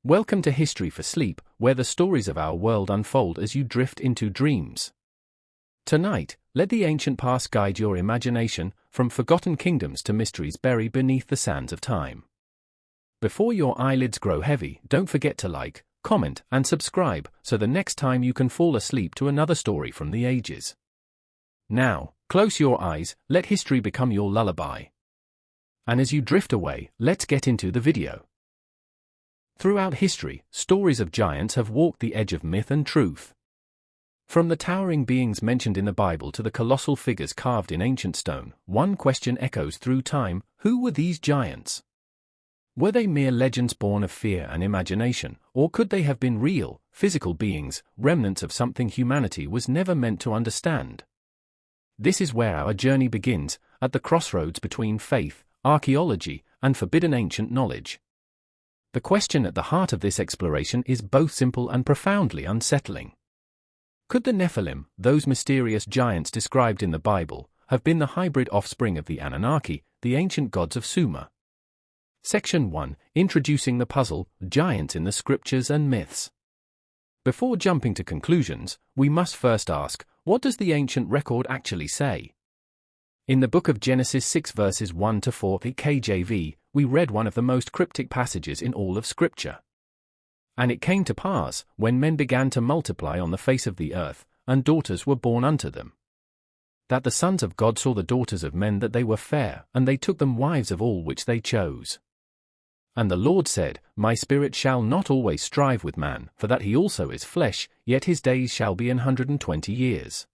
Welcome to History for Sleep, where the stories of our world unfold as you drift into dreams. Tonight, let the ancient past guide your imagination, from forgotten kingdoms to mysteries buried beneath the sands of time. Before your eyelids grow heavy, don't forget to like, comment, and subscribe, so the next time you can fall asleep to another story from the ages. Now, close your eyes, let history become your lullaby. And as you drift away, let's get into the video. Throughout history, stories of giants have walked the edge of myth and truth. From the towering beings mentioned in the Bible to the colossal figures carved in ancient stone, one question echoes through time: who were these giants? Were they mere legends born of fear and imagination, or could they have been real, physical beings, remnants of something humanity was never meant to understand? This is where our journey begins, at the crossroads between faith, archaeology, and forbidden ancient knowledge. The question at the heart of this exploration is both simple and profoundly unsettling. Could the Nephilim, those mysterious giants described in the Bible, have been the hybrid offspring of the Anunnaki, the ancient gods of Sumer? Section 1, Introducing the Puzzle, Giants in the Scriptures and Myths. Before jumping to conclusions, we must first ask, what does the ancient record actually say? In the book of Genesis 6 verses 1 to 4 the KJV, we read one of the most cryptic passages in all of Scripture. And it came to pass, when men began to multiply on the face of the earth, and daughters were born unto them, that the sons of God saw the daughters of men that they were fair, and they took them wives of all which they chose. And the Lord said, My spirit shall not always strive with man, for that he also is flesh, yet his days shall be 120 years.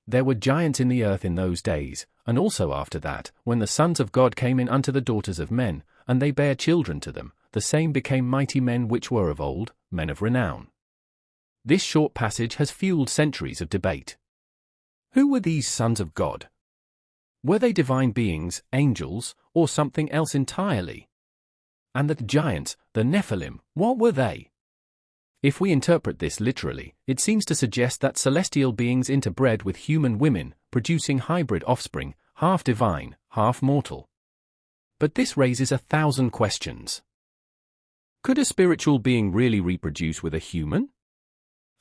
There were giants in the earth in those days, and also after that, when the sons of God came in unto the daughters of men, and they bare children to them, the same became mighty men which were of old, men of renown. This short passage has fueled centuries of debate. Who were these sons of God? Were they divine beings, angels, or something else entirely? And the giants, the Nephilim, what were they? If we interpret this literally, it seems to suggest that celestial beings interbred with human women, producing hybrid offspring, half divine, half mortal. But this raises 1,000 questions. Could a spiritual being really reproduce with a human?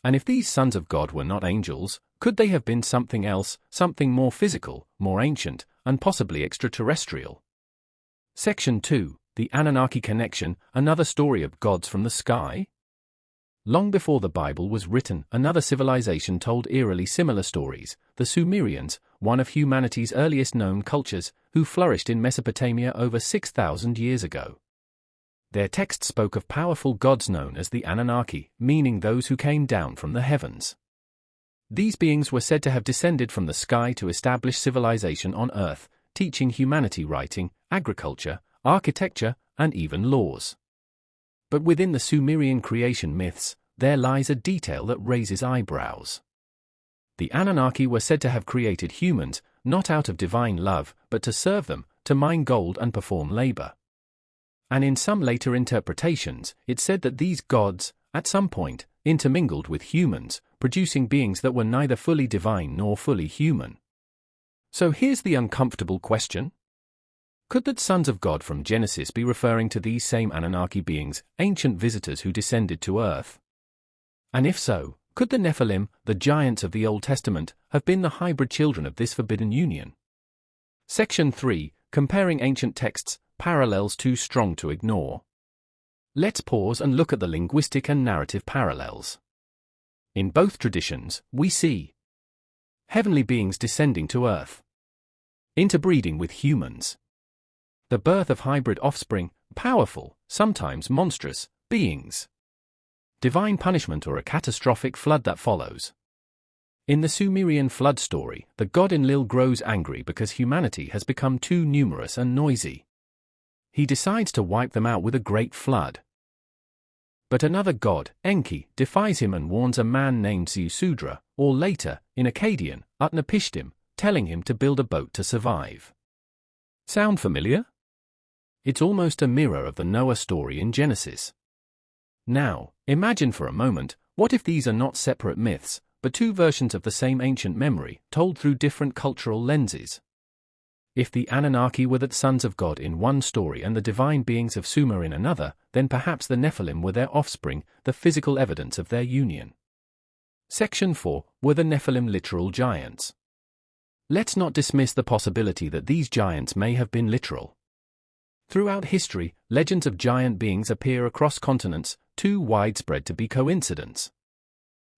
And if these sons of God were not angels, could they have been something else, something more physical, more ancient, and possibly extraterrestrial? Section 2, The Anunnaki Connection, another story of gods from the sky? Long before the Bible was written, another civilization told eerily similar stories, the Sumerians, one of humanity's earliest known cultures, who flourished in Mesopotamia over 6,000 years ago. Their text spoke of powerful gods known as the Anunnaki, meaning those who came down from the heavens. These beings were said to have descended from the sky to establish civilization on Earth, teaching humanity writing, agriculture, architecture, and even laws. But within the Sumerian creation myths, there lies a detail that raises eyebrows. The Anunnaki were said to have created humans, not out of divine love, but to serve them, to mine gold and perform labor. And in some later interpretations, it's said that these gods, at some point, intermingled with humans, producing beings that were neither fully divine nor fully human. So here's the uncomfortable question. Could the sons of God from Genesis be referring to these same Anunnaki beings, ancient visitors who descended to Earth? And if so, could the Nephilim, the giants of the Old Testament, have been the hybrid children of this forbidden union? Section 3, Comparing Ancient Texts, Parallels Too Strong to Ignore. Let's pause and look at the linguistic and narrative parallels. In both traditions, we see heavenly beings descending to Earth, interbreeding with humans, the birth of hybrid offspring, powerful, sometimes monstrous, beings, divine punishment or a catastrophic flood that follows. In the Sumerian flood story, the god Enlil grows angry because humanity has become too numerous and noisy. He decides to wipe them out with a great flood. But another god, Enki, defies him and warns a man named Ziusudra, or later, in Akkadian, Utnapishtim, telling him to build a boat to survive. Sound familiar? It's almost a mirror of the Noah story in Genesis. Now, imagine for a moment, what if these are not separate myths, but two versions of the same ancient memory, told through different cultural lenses? If the Anunnaki were the sons of God in one story and the divine beings of Sumer in another, then perhaps the Nephilim were their offspring, the physical evidence of their union. Section 4. Were the Nephilim literal giants? Let's not dismiss the possibility that these giants may have been literal. Throughout history, legends of giant beings appear across continents, too widespread to be coincidence.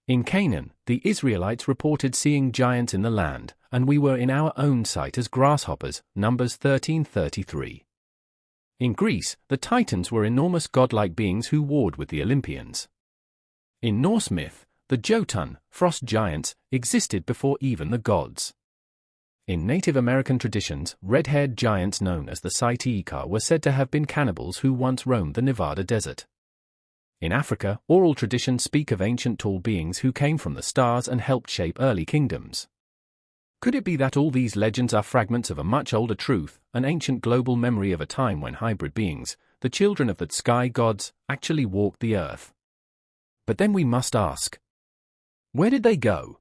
In Canaan, the Israelites reported seeing giants in the land, and we were in our own sight as grasshoppers, Numbers 13:33. In Greece, the Titans were enormous godlike beings who warred with the Olympians. In Norse myth, the Jotun, frost giants, existed before even the gods. In Native American traditions, red-haired giants known as the Saitiika were said to have been cannibals who once roamed the Nevada desert. In Africa, oral traditions speak of ancient tall beings who came from the stars and helped shape early kingdoms. Could it be that all these legends are fragments of a much older truth, an ancient global memory of a time when hybrid beings, the children of the sky gods, actually walked the earth? But then we must ask, where did they go?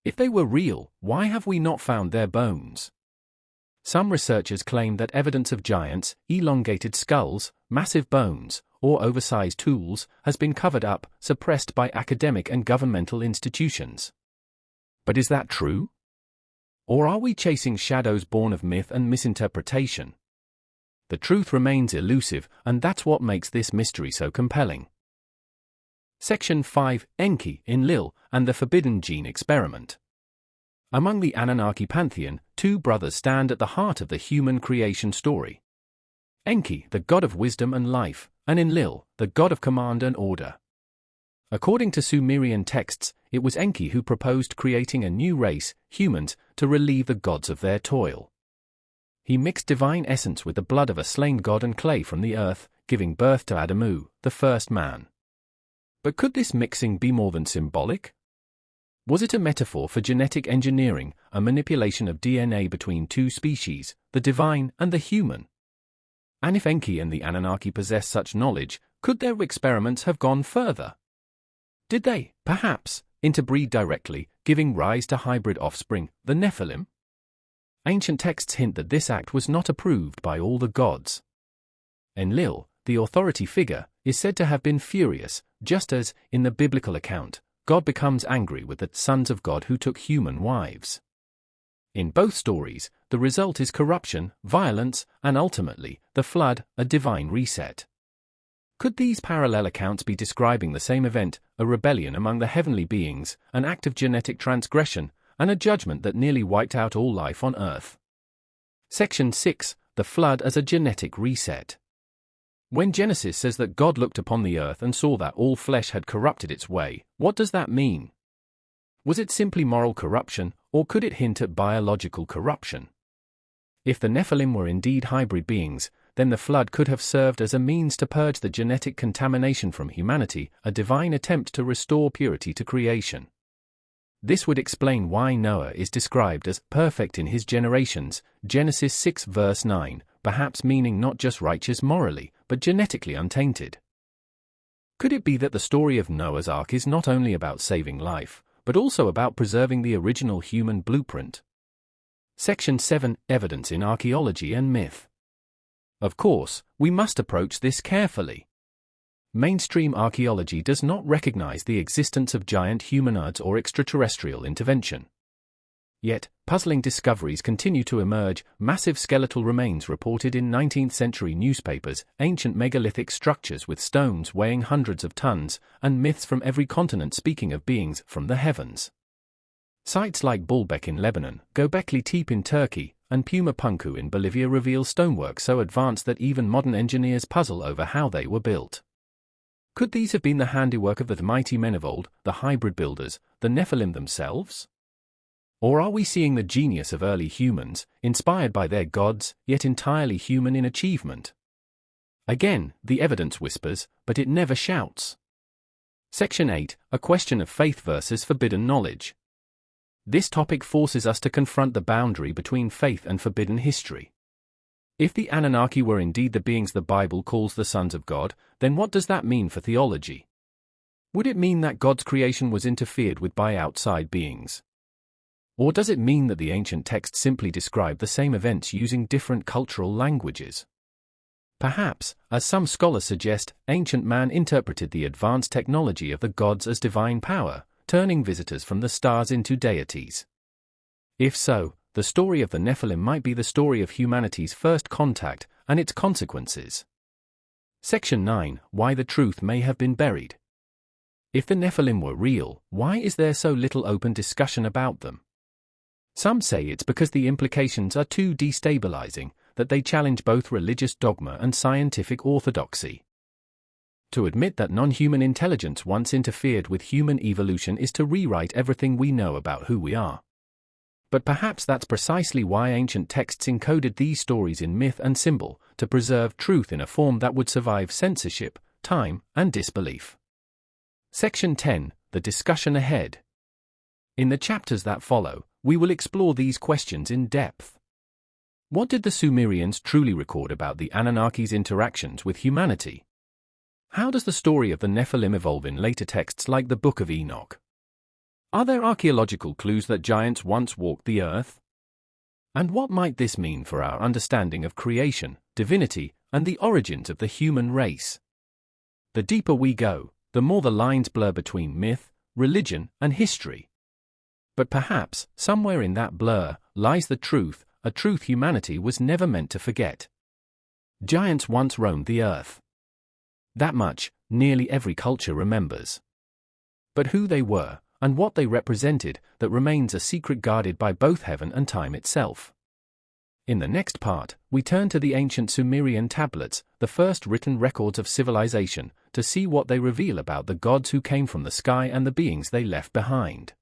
If they were real, why have we not found their bones? Some researchers claim that evidence of giants, elongated skulls, massive bones, or oversized tools has been covered up, suppressed by academic and governmental institutions. But is that true? Or are we chasing shadows born of myth and misinterpretation? The truth remains elusive, and that's what makes this mystery so compelling. Section 5. Enki, Enlil, and the Forbidden Gene Experiment. Among the Anunnaki pantheon, two brothers stand at the heart of the human creation story. Enki, the god of wisdom and life, and Enlil, the god of command and order. According to Sumerian texts, it was Enki who proposed creating a new race, humans, to relieve the gods of their toil. He mixed divine essence with the blood of a slain god and clay from the earth, giving birth to Adamu, the first man. But could this mixing be more than symbolic? Was it a metaphor for genetic engineering, a manipulation of DNA between two species, the divine and the human? And if Enki and the Anunnaki possess such knowledge, could their experiments have gone further? Did they, perhaps, interbreed directly, giving rise to hybrid offspring, the Nephilim? Ancient texts hint that this act was not approved by all the gods. Enlil, the authority figure, is said to have been furious, just as, in the biblical account, God becomes angry with the sons of God who took human wives. In both stories, the result is corruption, violence, and ultimately, the flood, a divine reset. Could these parallel accounts be describing the same event, a rebellion among the heavenly beings, an act of genetic transgression, and a judgment that nearly wiped out all life on Earth? Section 6. The flood as a genetic reset. When Genesis says that God looked upon the earth and saw that all flesh had corrupted its way, what does that mean? Was it simply moral corruption, or could it hint at biological corruption? If the Nephilim were indeed hybrid beings, then the flood could have served as a means to purge the genetic contamination from humanity, a divine attempt to restore purity to creation. This would explain why Noah is described as perfect in his generations, Genesis 6 verse 9, perhaps meaning not just righteous morally, but genetically untainted. Could it be that the story of Noah's Ark is not only about saving life, but also about preserving the original human blueprint? Section 7. Evidence in archaeology and myth. Of course, we must approach this carefully. Mainstream archaeology does not recognize the existence of giant humanoids or extraterrestrial intervention. Yet, puzzling discoveries continue to emerge, massive skeletal remains reported in 19th-century newspapers, ancient megalithic structures with stones weighing hundreds of tons, and myths from every continent speaking of beings from the heavens. Sites like Baalbek in Lebanon, Göbekli Tepe in Turkey, and Puma Punku in Bolivia reveal stonework so advanced that even modern engineers puzzle over how they were built. Could these have been the handiwork of the mighty men of old, the hybrid builders, the Nephilim themselves? Or are we seeing the genius of early humans, inspired by their gods, yet entirely human in achievement? Again, the evidence whispers, but it never shouts. Section 8. A question of faith versus forbidden knowledge. This topic forces us to confront the boundary between faith and forbidden history. If the Anunnaki were indeed the beings the Bible calls the sons of God, then what does that mean for theology? Would it mean that God's creation was interfered with by outside beings? Or does it mean that the ancient texts simply describe the same events using different cultural languages? Perhaps, as some scholars suggest, ancient man interpreted the advanced technology of the gods as divine power, turning visitors from the stars into deities. If so, the story of the Nephilim might be the story of humanity's first contact and its consequences. Section 9. Why the truth may have been buried. If the Nephilim were real, why is there so little open discussion about them? Some say it's because the implications are too destabilizing, that they challenge both religious dogma and scientific orthodoxy. To admit that non-human intelligence once interfered with human evolution is to rewrite everything we know about who we are. But perhaps that's precisely why ancient texts encoded these stories in myth and symbol, to preserve truth in a form that would survive censorship, time, and disbelief. Section 10. The discussion ahead. In the chapters that follow, we will explore these questions in depth. What did the Sumerians truly record about the Anunnaki's interactions with humanity? How does the story of the Nephilim evolve in later texts like the Book of Enoch? Are there archaeological clues that giants once walked the earth? And what might this mean for our understanding of creation, divinity, and the origins of the human race? The deeper we go, the more the lines blur between myth, religion, and history. But perhaps, somewhere in that blur, lies the truth, a truth humanity was never meant to forget. Giants once roamed the earth. That much, nearly every culture remembers. But who they were, and what they represented, that remains a secret guarded by both heaven and time itself. In the next part, we turn to the ancient Sumerian tablets, the first written records of civilization, to see what they reveal about the gods who came from the sky and the beings they left behind.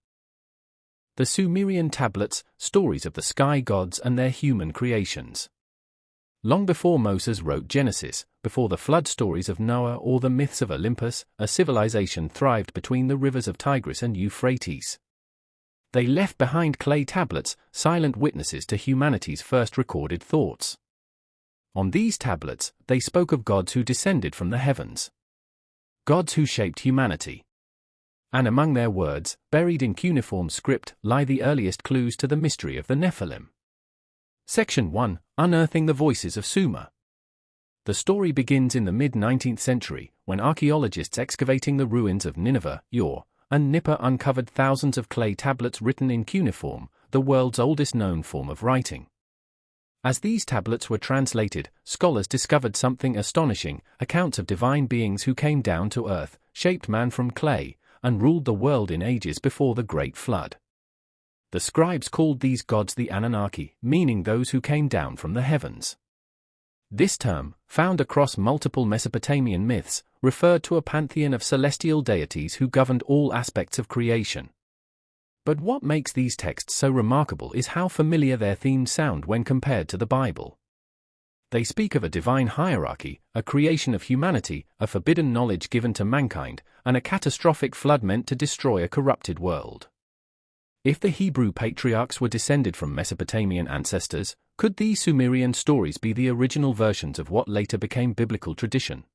The Sumerian tablets, stories of the sky gods and their human creations. Long before Moses wrote Genesis, before the flood stories of Noah or the myths of Olympus, a civilization thrived between the rivers of Tigris and Euphrates. They left behind clay tablets, silent witnesses to humanity's first recorded thoughts. On these tablets, they spoke of gods who descended from the heavens. Gods who shaped humanity. And among their words, buried in cuneiform script, lie the earliest clues to the mystery of the Nephilim. Section 1. Unearthing the voices of Sumer. The story begins in the mid-19th century, when archaeologists excavating the ruins of Nineveh, Ur, and Nippur uncovered thousands of clay tablets written in cuneiform, the world's oldest known form of writing. As these tablets were translated, scholars discovered something astonishing: accounts of divine beings who came down to earth, shaped man from clay, and ruled the world in ages before the Great Flood. The scribes called these gods the Anunnaki, meaning those who came down from the heavens. This term, found across multiple Mesopotamian myths, referred to a pantheon of celestial deities who governed all aspects of creation. But what makes these texts so remarkable is how familiar their themes sound when compared to the Bible. They speak of a divine hierarchy, a creation of humanity, a forbidden knowledge given to mankind, and a catastrophic flood meant to destroy a corrupted world. If the Hebrew patriarchs were descended from Mesopotamian ancestors, could these Sumerian stories be the original versions of what later became biblical tradition?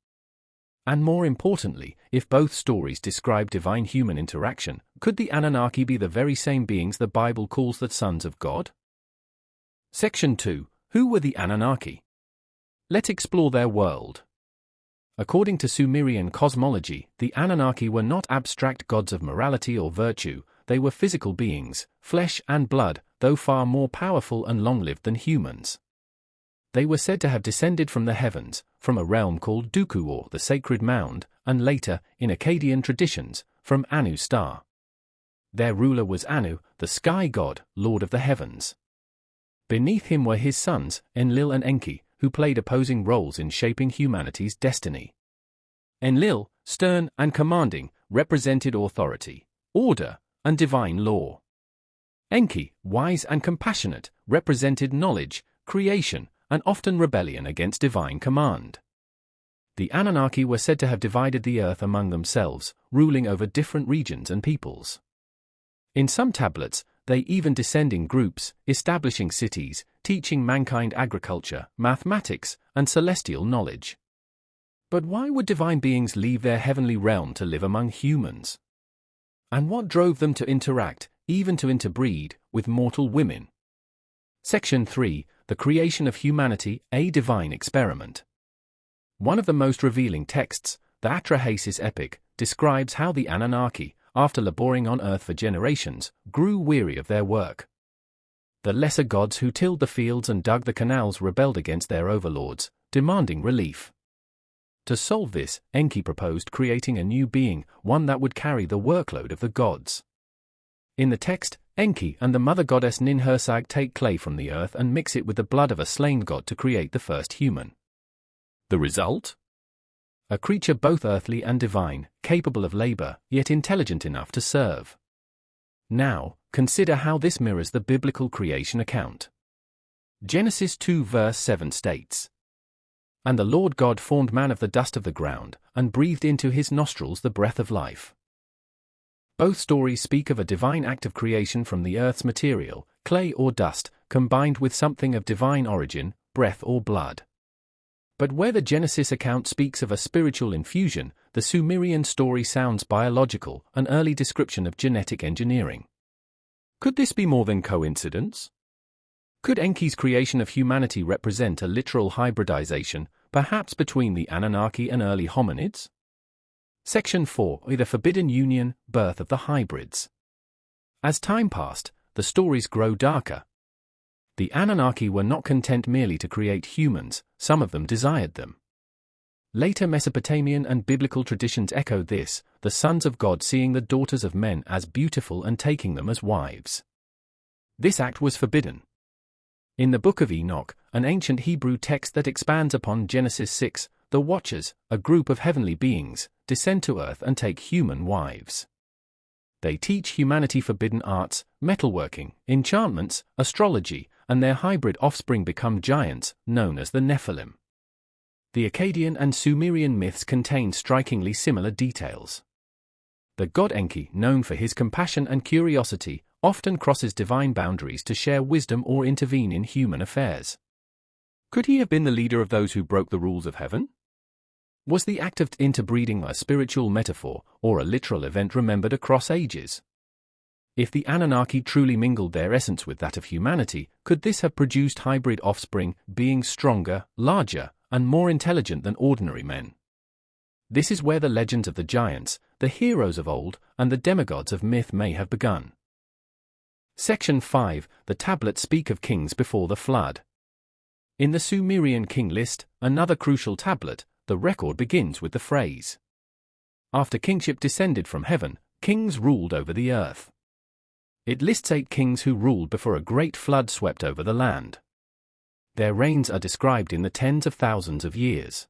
And more importantly, if both stories describe divine-human interaction, could the Anunnaki be the very same beings the Bible calls the sons of God? Section 2. Who were the Anunnaki? Let's explore their world. According to Sumerian cosmology, the Anunnaki were not abstract gods of morality or virtue, they were physical beings, flesh and blood, though far more powerful and long-lived than humans. They were said to have descended from the heavens, from a realm called Dooku, or the sacred mound, and later, in Akkadian traditions, from Anu's star. Their ruler was Anu, the sky god, lord of the heavens. Beneath him were his sons, Enlil and Enki, who played opposing roles in shaping humanity's destiny. Enlil, stern and commanding, represented authority, order, and divine law. Enki, wise and compassionate, represented knowledge, creation, and often rebellion against divine command. The Anunnaki were said to have divided the earth among themselves, ruling over different regions and peoples. In some tablets, they even descend in groups, establishing cities, teaching mankind agriculture, mathematics, and celestial knowledge. But why would divine beings leave their heavenly realm to live among humans? And what drove them to interact, even to interbreed, with mortal women. Section 3. The creation of humanity, a divine experiment. One of the most revealing texts, the Atrahasis epic, describes how the Anunnaki, after laboring on Earth for generations, grew weary of their work. The lesser gods who tilled the fields and dug the canals rebelled against their overlords, demanding relief. To solve this, Enki proposed creating a new being, one that would carry the workload of the gods. In the text, Enki and the mother goddess Ninhursag take clay from the earth and mix it with the blood of a slain god to create the first human. The result? A creature both earthly and divine, capable of labor, yet intelligent enough to serve. Now, consider how this mirrors the biblical creation account. Genesis 2 verse 7 states, "And the Lord God formed man of the dust of the ground, and breathed into his nostrils the breath of life." Both stories speak of a divine act of creation from the earth's material, clay or dust, combined with something of divine origin, breath or blood. But where the Genesis account speaks of a spiritual infusion, the Sumerian story sounds biological, an early description of genetic engineering. Could this be more than coincidence? Could Enki's creation of humanity represent a literal hybridization, perhaps between the Anunnaki and early hominids? Section 4. The forbidden union, birth of the hybrids. As time passed, the stories grow darker. The Anunnaki were not content merely to create humans, some of them desired them. Later Mesopotamian and biblical traditions echo this, the sons of God seeing the daughters of men as beautiful and taking them as wives. This act was forbidden. In the Book of Enoch, an ancient Hebrew text that expands upon Genesis 6, the Watchers, a group of heavenly beings, descend to earth and take human wives. They teach humanity forbidden arts, metalworking, enchantments, astrology, and their hybrid offspring become giants, known as the Nephilim. The Akkadian and Sumerian myths contain strikingly similar details. The god Enki, known for his compassion and curiosity, often crosses divine boundaries to share wisdom or intervene in human affairs. Could he have been the leader of those who broke the rules of heaven? Was the act of interbreeding a spiritual metaphor, or a literal event remembered across ages? If the Anunnaki truly mingled their essence with that of humanity, could this have produced hybrid offspring, beings stronger, larger, and more intelligent than ordinary men? This is where the legends of the giants, the heroes of old, and the demigods of myth may have begun. Section 5. The tablets speak of kings before the flood. In the Sumerian king list, another crucial tablet, the record begins with the phrase, "After kingship descended from heaven, kings ruled over the earth." It lists 8 kings who ruled before a great flood swept over the land. Their reigns are described in the tens of thousands of years.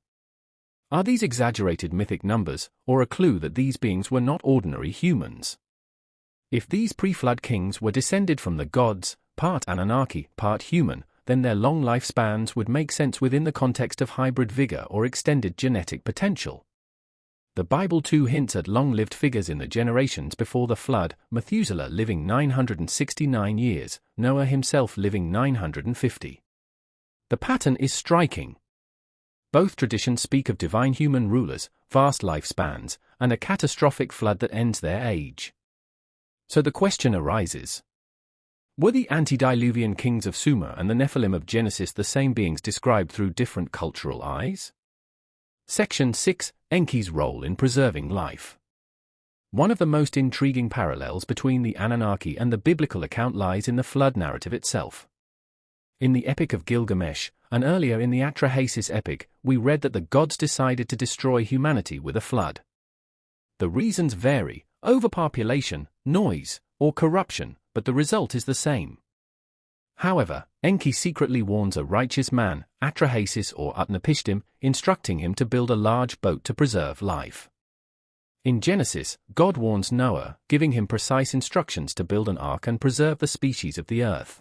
Are these exaggerated mythic numbers, or a clue that these beings were not ordinary humans? If these pre-flood kings were descended from the gods, part Anunnaki, part human, then their long lifespans would make sense within the context of hybrid vigor or extended genetic potential. The Bible too hints at long-lived figures in the generations before the flood, Methuselah living 969 years, Noah himself living 950. The pattern is striking. Both traditions speak of divine human rulers, vast lifespans, and a catastrophic flood that ends their age. So the question arises, were the antediluvian kings of Sumer and the Nephilim of Genesis the same beings described through different cultural eyes? Section 6. Enki's role in preserving life. One of the most intriguing parallels between the Anunnaki and the biblical account lies in the flood narrative itself. In the Epic of Gilgamesh, and earlier in the Atrahasis epic, we read that the gods decided to destroy humanity with a flood. The reasons vary: overpopulation, noise, or corruption, but the result is the same. However, Enki secretly warns a righteous man, Atrahasis or Utnapishtim, instructing him to build a large boat to preserve life. In Genesis, God warns Noah, giving him precise instructions to build an ark and preserve the species of the earth.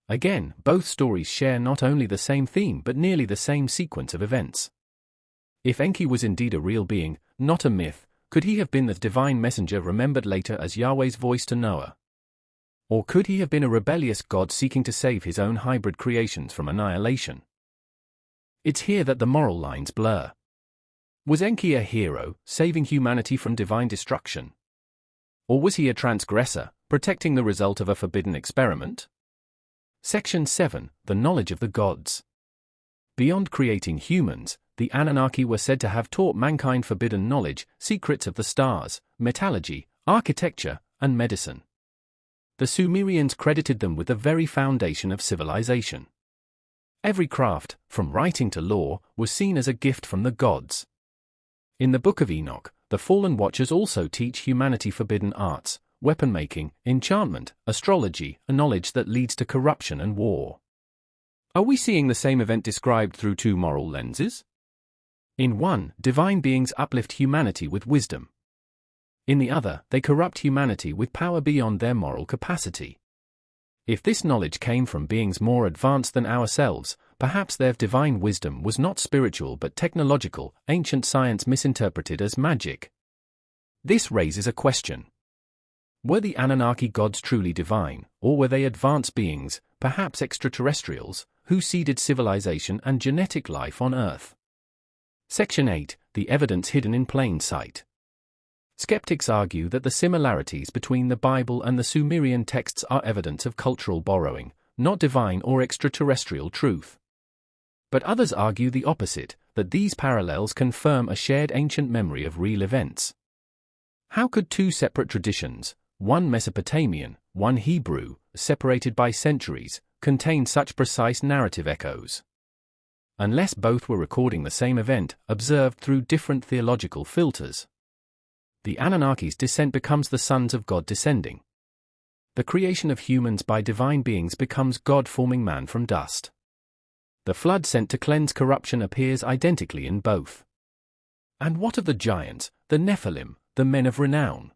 Again, both stories share not only the same theme but nearly the same sequence of events. If Enki was indeed a real being, not a myth, could he have been the divine messenger remembered later as Yahweh's voice to Noah? Or could he have been a rebellious god seeking to save his own hybrid creations from annihilation? It's here that the moral lines blur. Was Enki a hero, saving humanity from divine destruction? Or was he a transgressor, protecting the result of a forbidden experiment? Section 7. The knowledge of the gods. Beyond creating humans, the Anunnaki were said to have taught mankind forbidden knowledge, secrets of the stars, metallurgy, architecture, and medicine. The Sumerians credited them with the very foundation of civilization. Every craft, from writing to law, was seen as a gift from the gods. In the Book of Enoch, the fallen watchers also teach humanity forbidden arts, weapon-making, enchantment, astrology, a knowledge that leads to corruption and war. Are we seeing the same event described through two moral lenses? In one, divine beings uplift humanity with wisdom. In the other, they corrupt humanity with power beyond their moral capacity. If this knowledge came from beings more advanced than ourselves, perhaps their divine wisdom was not spiritual but technological, ancient science misinterpreted as magic. This raises a question. Were the Anunnaki gods truly divine, or were they advanced beings, perhaps extraterrestrials, who seeded civilization and genetic life on Earth? Section 8. The evidence hidden in plain sight. Skeptics argue that the similarities between the Bible and the Sumerian texts are evidence of cultural borrowing, not divine or extraterrestrial truth. But others argue the opposite, that these parallels confirm a shared ancient memory of real events. How could two separate traditions, one Mesopotamian, one Hebrew, separated by centuries, contain such precise narrative echoes? Unless both were recording the same event, observed through different theological filters. The Anunnaki's descent becomes the sons of God descending. The creation of humans by divine beings becomes God forming man from dust. The flood sent to cleanse corruption appears identically in both. And what of the giants, the Nephilim, the men of renown?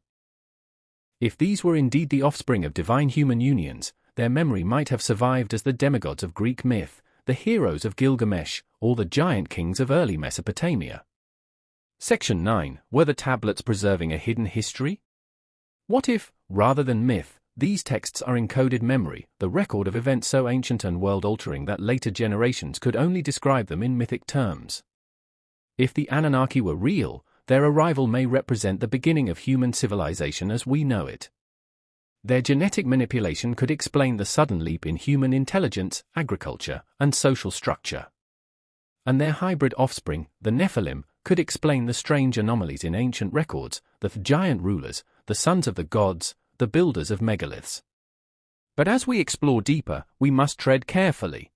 If these were indeed the offspring of divine human unions, their memory might have survived as the demigods of Greek myth, the heroes of Gilgamesh, or the giant kings of early Mesopotamia. Section 9. Were the tablets preserving a hidden history? What if, rather than myth, these texts are encoded memory, the record of events so ancient and world-altering that later generations could only describe them in mythic terms? If the Anunnaki were real, their arrival may represent the beginning of human civilization as we know it. Their genetic manipulation could explain the sudden leap in human intelligence, agriculture, and social structure. And their hybrid offspring, the Nephilim, could explain the strange anomalies in ancient records, the giant rulers, the sons of the gods, the builders of megaliths. But as we explore deeper, we must tread carefully.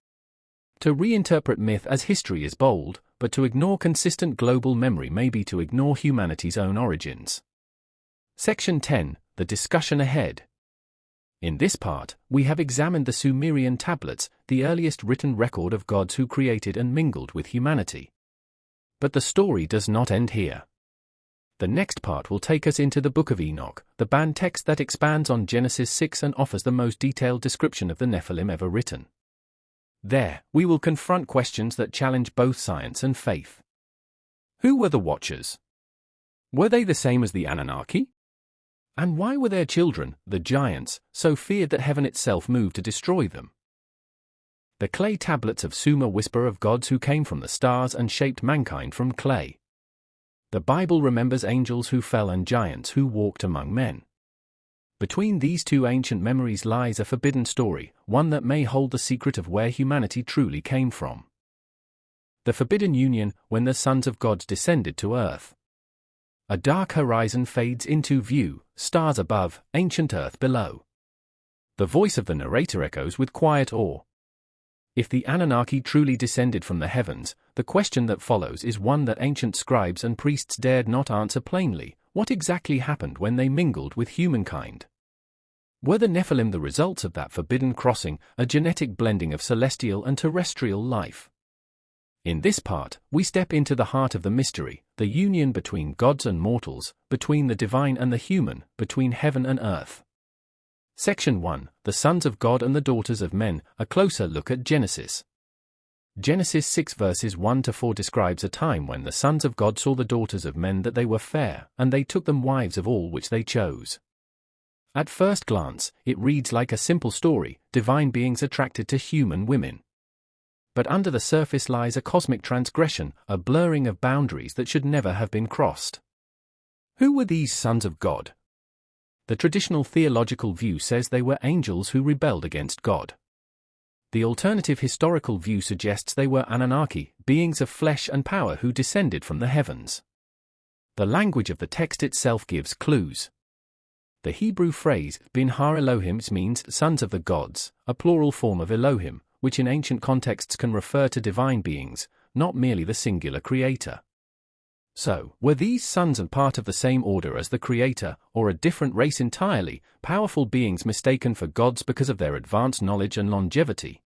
To reinterpret myth as history is bold, but to ignore consistent global memory may be to ignore humanity's own origins. Section 10. The discussion ahead. In this part, we have examined the Sumerian tablets, the earliest written record of gods who created and mingled with humanity. But the story does not end here. The next part will take us into the Book of Enoch, the banned text that expands on Genesis 6 and offers the most detailed description of the Nephilim ever written. There, we will confront questions that challenge both science and faith. Who were the Watchers? Were they the same as the Anunnaki? And why were their children, the giants, so feared that heaven itself moved to destroy them? The clay tablets of Sumer whisper of gods who came from the stars and shaped mankind from clay. The Bible remembers angels who fell and giants who walked among men. Between these two ancient memories lies a forbidden story, one that may hold the secret of where humanity truly came from. The forbidden union, when the sons of God descended to earth. A dark horizon fades into view, stars above, ancient earth below. The voice of the narrator echoes with quiet awe. If the Anunnaki truly descended from the heavens, the question that follows is one that ancient scribes and priests dared not answer plainly. What exactly happened when they mingled with humankind? Were the Nephilim the results of that forbidden crossing, a genetic blending of celestial and terrestrial life? In this part, we step into the heart of the mystery, the union between gods and mortals, between the divine and the human, between heaven and earth. Section 1. The Sons of God and the Daughters of Men, a closer look at Genesis. Genesis 6 verses 1-4 describes a time when the sons of God saw the daughters of men that they were fair, and they took them wives of all which they chose. At first glance, it reads like a simple story, divine beings attracted to human women. But under the surface lies a cosmic transgression, a blurring of boundaries that should never have been crossed. Who were these sons of God? The traditional theological view says they were angels who rebelled against God. The alternative historical view suggests they were Anunnaki, beings of flesh and power who descended from the heavens. The language of the text itself gives clues. The Hebrew phrase, bin har Elohim, means sons of the gods, a plural form of Elohim, which in ancient contexts can refer to divine beings, not merely the singular creator. So, were these sons and part of the same order as the creator, or a different race entirely, powerful beings mistaken for gods because of their advanced knowledge and longevity?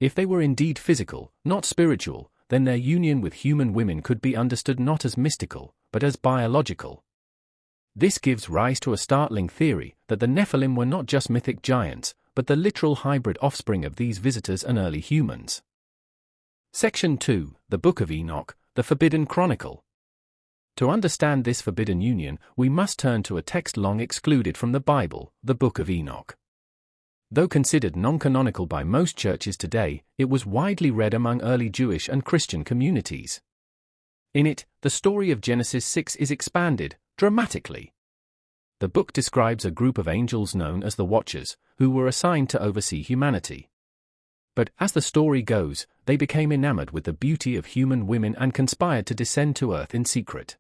If they were indeed physical, not spiritual, then their union with human women could be understood not as mystical, but as biological. This gives rise to a startling theory that the Nephilim were not just mythic giants, but the literal hybrid offspring of these visitors and early humans. Section 2, the Book of Enoch, the Forbidden Chronicle. To understand this forbidden union, we must turn to a text long excluded from the Bible, the Book of Enoch. Though considered non-canonical by most churches today, it was widely read among early Jewish and Christian communities. In it, the story of Genesis 6 is expanded, dramatically. The book describes a group of angels known as the Watchers, who were assigned to oversee humanity. But, as the story goes, they became enamored with the beauty of human women and conspired to descend to earth in secret.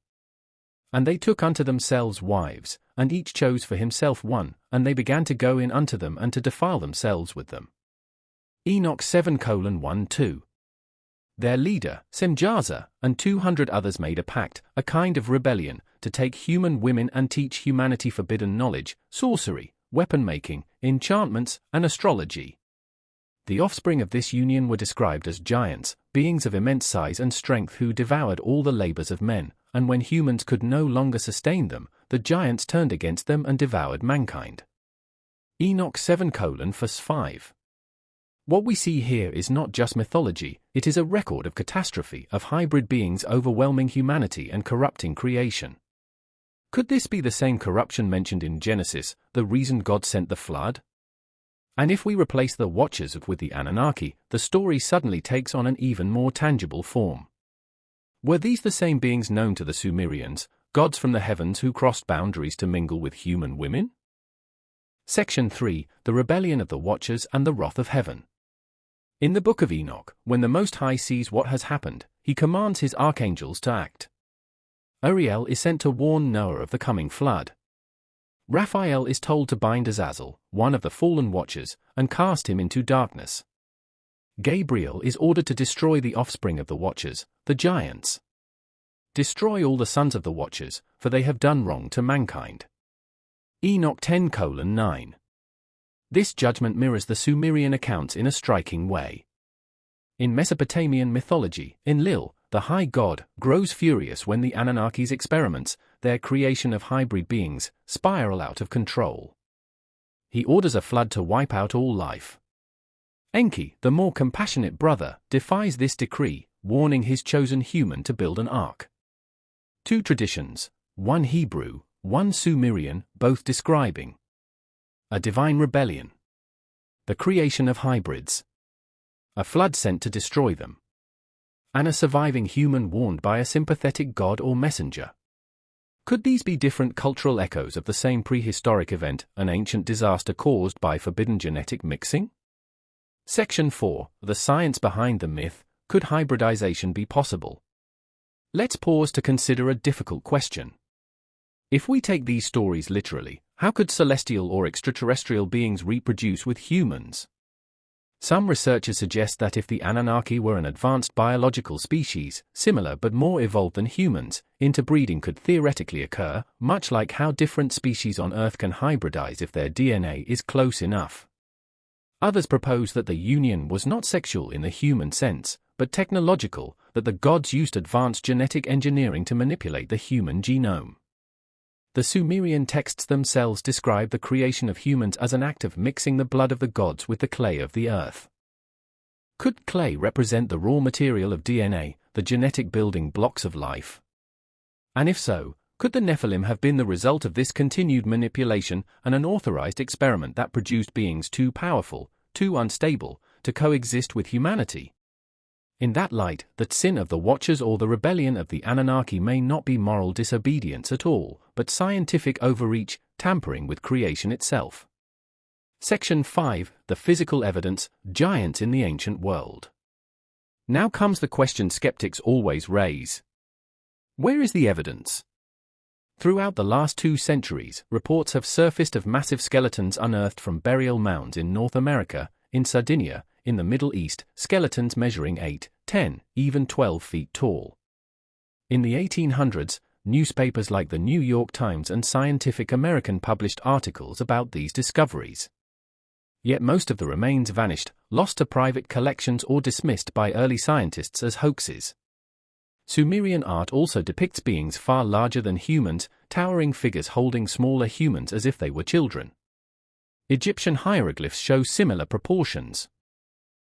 And they took unto themselves wives, and each chose for himself one, and they began to go in unto them and to defile themselves with them. Enoch 7:1-2. Their leader, Semjaza, and 200 others made a pact, a kind of rebellion, to take human women and teach humanity forbidden knowledge, sorcery, weapon-making, enchantments, and astrology. The offspring of this union were described as giants, beings of immense size and strength who devoured all the labors of men, and when humans could no longer sustain them, the giants turned against them and devoured mankind. Enoch 7:5. What we see here is not just mythology, it is a record of catastrophe, of hybrid beings overwhelming humanity and corrupting creation. Could this be the same corruption mentioned in Genesis, the reason God sent the flood? And if we replace the Watchers with the Anunnaki, the story suddenly takes on an even more tangible form. Were these the same beings known to the Sumerians, gods from the heavens who crossed boundaries to mingle with human women? Section 3, the Rebellion of the Watchers and the Wrath of Heaven. In the Book of Enoch, when the Most High sees what has happened, he commands his archangels to act. Uriel is sent to warn Noah of the coming flood. Raphael is told to bind Azazel, one of the fallen Watchers, and cast him into darkness. Gabriel is ordered to destroy the offspring of the Watchers, the giants. Destroy all the sons of the Watchers, for they have done wrong to mankind. Enoch 10:9. This judgment mirrors the Sumerian accounts in a striking way. In Mesopotamian mythology, Enlil, the high god, grows furious when the Anunnaki's experiments, their creation of hybrid beings, spiral out of control. He orders a flood to wipe out all life. Enki, the more compassionate brother, defies this decree, warning his chosen human to build an ark. Two traditions, one Hebrew, one Sumerian, both describing a divine rebellion, the creation of hybrids, a flood sent to destroy them, and a surviving human warned by a sympathetic god or messenger. Could these be different cultural echoes of the same prehistoric event, an ancient disaster caused by forbidden genetic mixing? Section 4, the science behind the myth. Could hybridization be possible? Let's pause to consider a difficult question. If we take these stories literally, how could celestial or extraterrestrial beings reproduce with humans? Some researchers suggest that if the Anunnaki were an advanced biological species, similar but more evolved than humans, interbreeding could theoretically occur, much like how different species on Earth can hybridize if their DNA is close enough. Others propose that the union was not sexual in the human sense, but technological, that the gods used advanced genetic engineering to manipulate the human genome. The Sumerian texts themselves describe the creation of humans as an act of mixing the blood of the gods with the clay of the earth. Could clay represent the raw material of DNA, the genetic building blocks of life? And if so, could the Nephilim have been the result of this continued manipulation, an unauthorized experiment that produced beings too powerful, too unstable, to coexist with humanity? In that light, the sin of the Watchers or the rebellion of the Anunnaki may not be moral disobedience at all, but scientific overreach, tampering with creation itself. Section 5. The physical evidence, giants in the ancient world. Now comes the question skeptics always raise. Where is the evidence? Throughout the last 2 centuries, reports have surfaced of massive skeletons unearthed from burial mounds in North America, in Sardinia, in the Middle East, skeletons measuring 8, 10, even 12 feet tall. In the 1800s, newspapers like the New York Times and Scientific American published articles about these discoveries. Yet most of the remains vanished, lost to private collections or dismissed by early scientists as hoaxes. Sumerian art also depicts beings far larger than humans, towering figures holding smaller humans as if they were children. Egyptian hieroglyphs show similar proportions.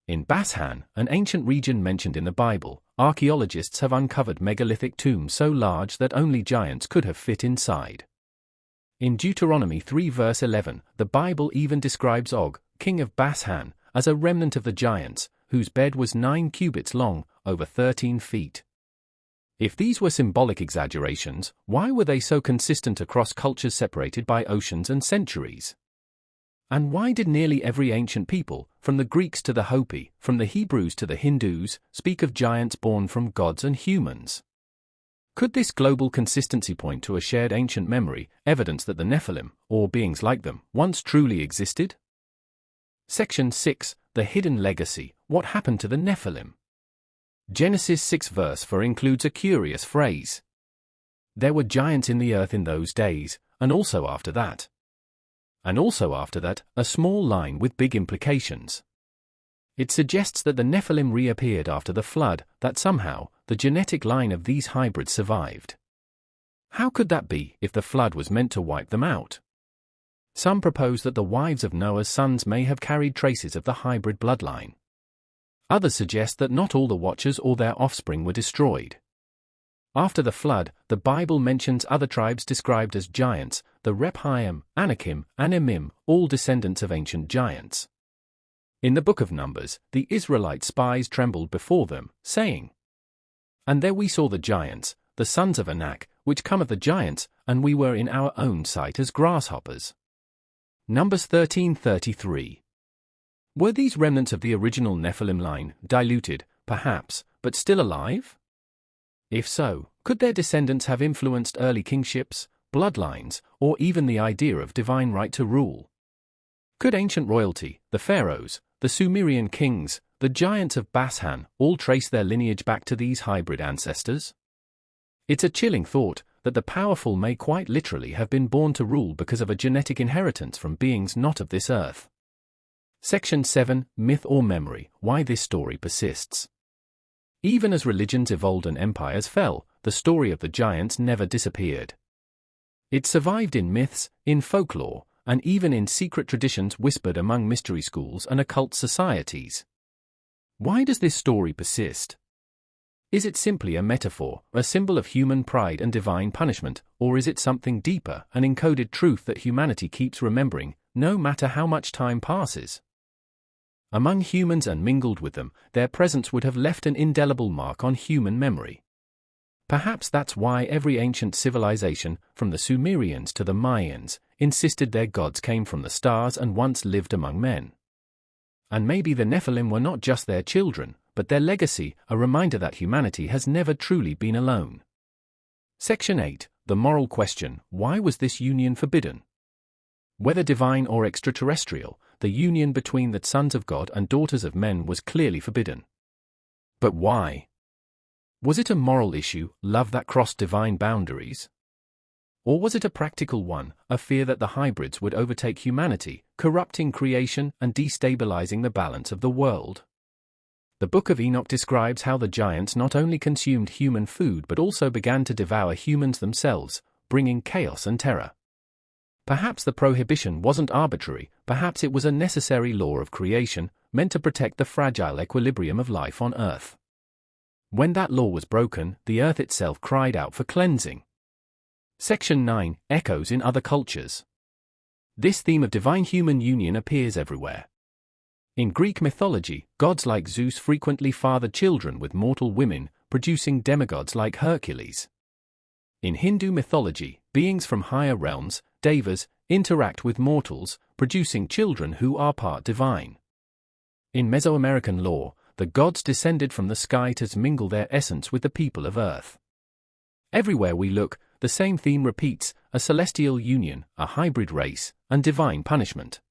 In Bashan, an ancient region mentioned in the Bible, archaeologists have uncovered megalithic tombs so large that only giants could have fit inside. In Deuteronomy 3 verse 11, the Bible even describes Og, king of Bashan, as a remnant of the giants, whose bed was 9 cubits long, over 13 feet. If these were symbolic exaggerations, why were they so consistent across cultures separated by oceans and centuries? And why did nearly every ancient people, from the Greeks to the Hopi, from the Hebrews to the Hindus, speak of giants born from gods and humans? Could this global consistency point to a shared ancient memory, evidence that the Nephilim, or beings like them, once truly existed? Section 6. The Hidden Legacy. What happened to the Nephilim? Genesis 6 verse 4 includes a curious phrase. There were giants in the earth in those days, and also after that. And also after that, a small line with big implications. It suggests that the Nephilim reappeared after the flood, that somehow, the genetic line of these hybrids survived. How could that be if the flood was meant to wipe them out? Some propose that the wives of Noah's sons may have carried traces of the hybrid bloodline. Others suggest that not all the Watchers or their offspring were destroyed. After the flood, the Bible mentions other tribes described as giants, the Rephaim, Anakim, and Emim, all descendants of ancient giants. In the book of Numbers, the Israelite spies trembled before them, saying, "And there we saw the giants, the sons of Anak, which come of the giants, and we were in our own sight as grasshoppers." Numbers 13:33. Were these remnants of the original Nephilim line, diluted, perhaps, but still alive? If so, could their descendants have influenced early kingships, bloodlines, or even the idea of divine right to rule? Could ancient royalty, the pharaohs, the Sumerian kings, the giants of Bashan, all trace their lineage back to these hybrid ancestors? It's a chilling thought that the powerful may quite literally have been born to rule because of a genetic inheritance from beings not of this earth. Section 7. Myth or Memory. Why this story persists. Even as religions evolved and empires fell, the story of the giants never disappeared. It survived in myths, in folklore, and even in secret traditions whispered among mystery schools and occult societies. Why does this story persist? Is it simply a metaphor, a symbol of human pride and divine punishment, or is it something deeper, an encoded truth that humanity keeps remembering, no matter how much time passes? Among humans and mingled with them, their presence would have left an indelible mark on human memory. Perhaps that's why every ancient civilization, from the Sumerians to the Mayans, insisted their gods came from the stars and once lived among men. And maybe the Nephilim were not just their children, but their legacy, a reminder that humanity has never truly been alone. Section 8. The Moral Question. Why was this union forbidden? Whether divine or extraterrestrial, the union between the sons of God and daughters of men was clearly forbidden. But why? Was it a moral issue, love that crossed divine boundaries? Or was it a practical one, a fear that the hybrids would overtake humanity, corrupting creation and destabilizing the balance of the world? The Book of Enoch describes how the giants not only consumed human food but also began to devour humans themselves, bringing chaos and terror. Perhaps the prohibition wasn't arbitrary, perhaps it was a necessary law of creation, meant to protect the fragile equilibrium of life on Earth. When that law was broken, the Earth itself cried out for cleansing. Section 9. Echoes in other cultures. This theme of divine-human union appears everywhere. In Greek mythology, gods like Zeus frequently fathered children with mortal women, producing demigods like Hercules. In Hindu mythology, beings from higher realms, devas, interact with mortals, producing children who are part divine. In Mesoamerican lore, the gods descended from the sky to mingle their essence with the people of Earth. Everywhere we look, the same theme repeats: a celestial union, a hybrid race, and divine punishment.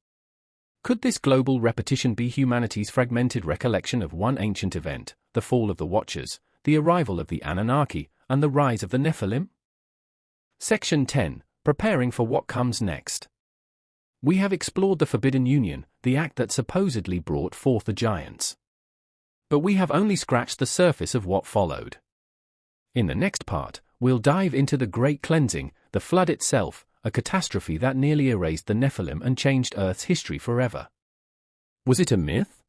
Could this global repetition be humanity's fragmented recollection of one ancient event, the fall of the Watchers, the arrival of the Anunnaki, and the rise of the Nephilim? Section 10. Preparing for what comes next. We have explored the Forbidden Union, the act that supposedly brought forth the giants. But we have only scratched the surface of what followed. In the next part, we'll dive into the Great Cleansing, the flood itself, a catastrophe that nearly erased the Nephilim and changed Earth's history forever. Was it a myth?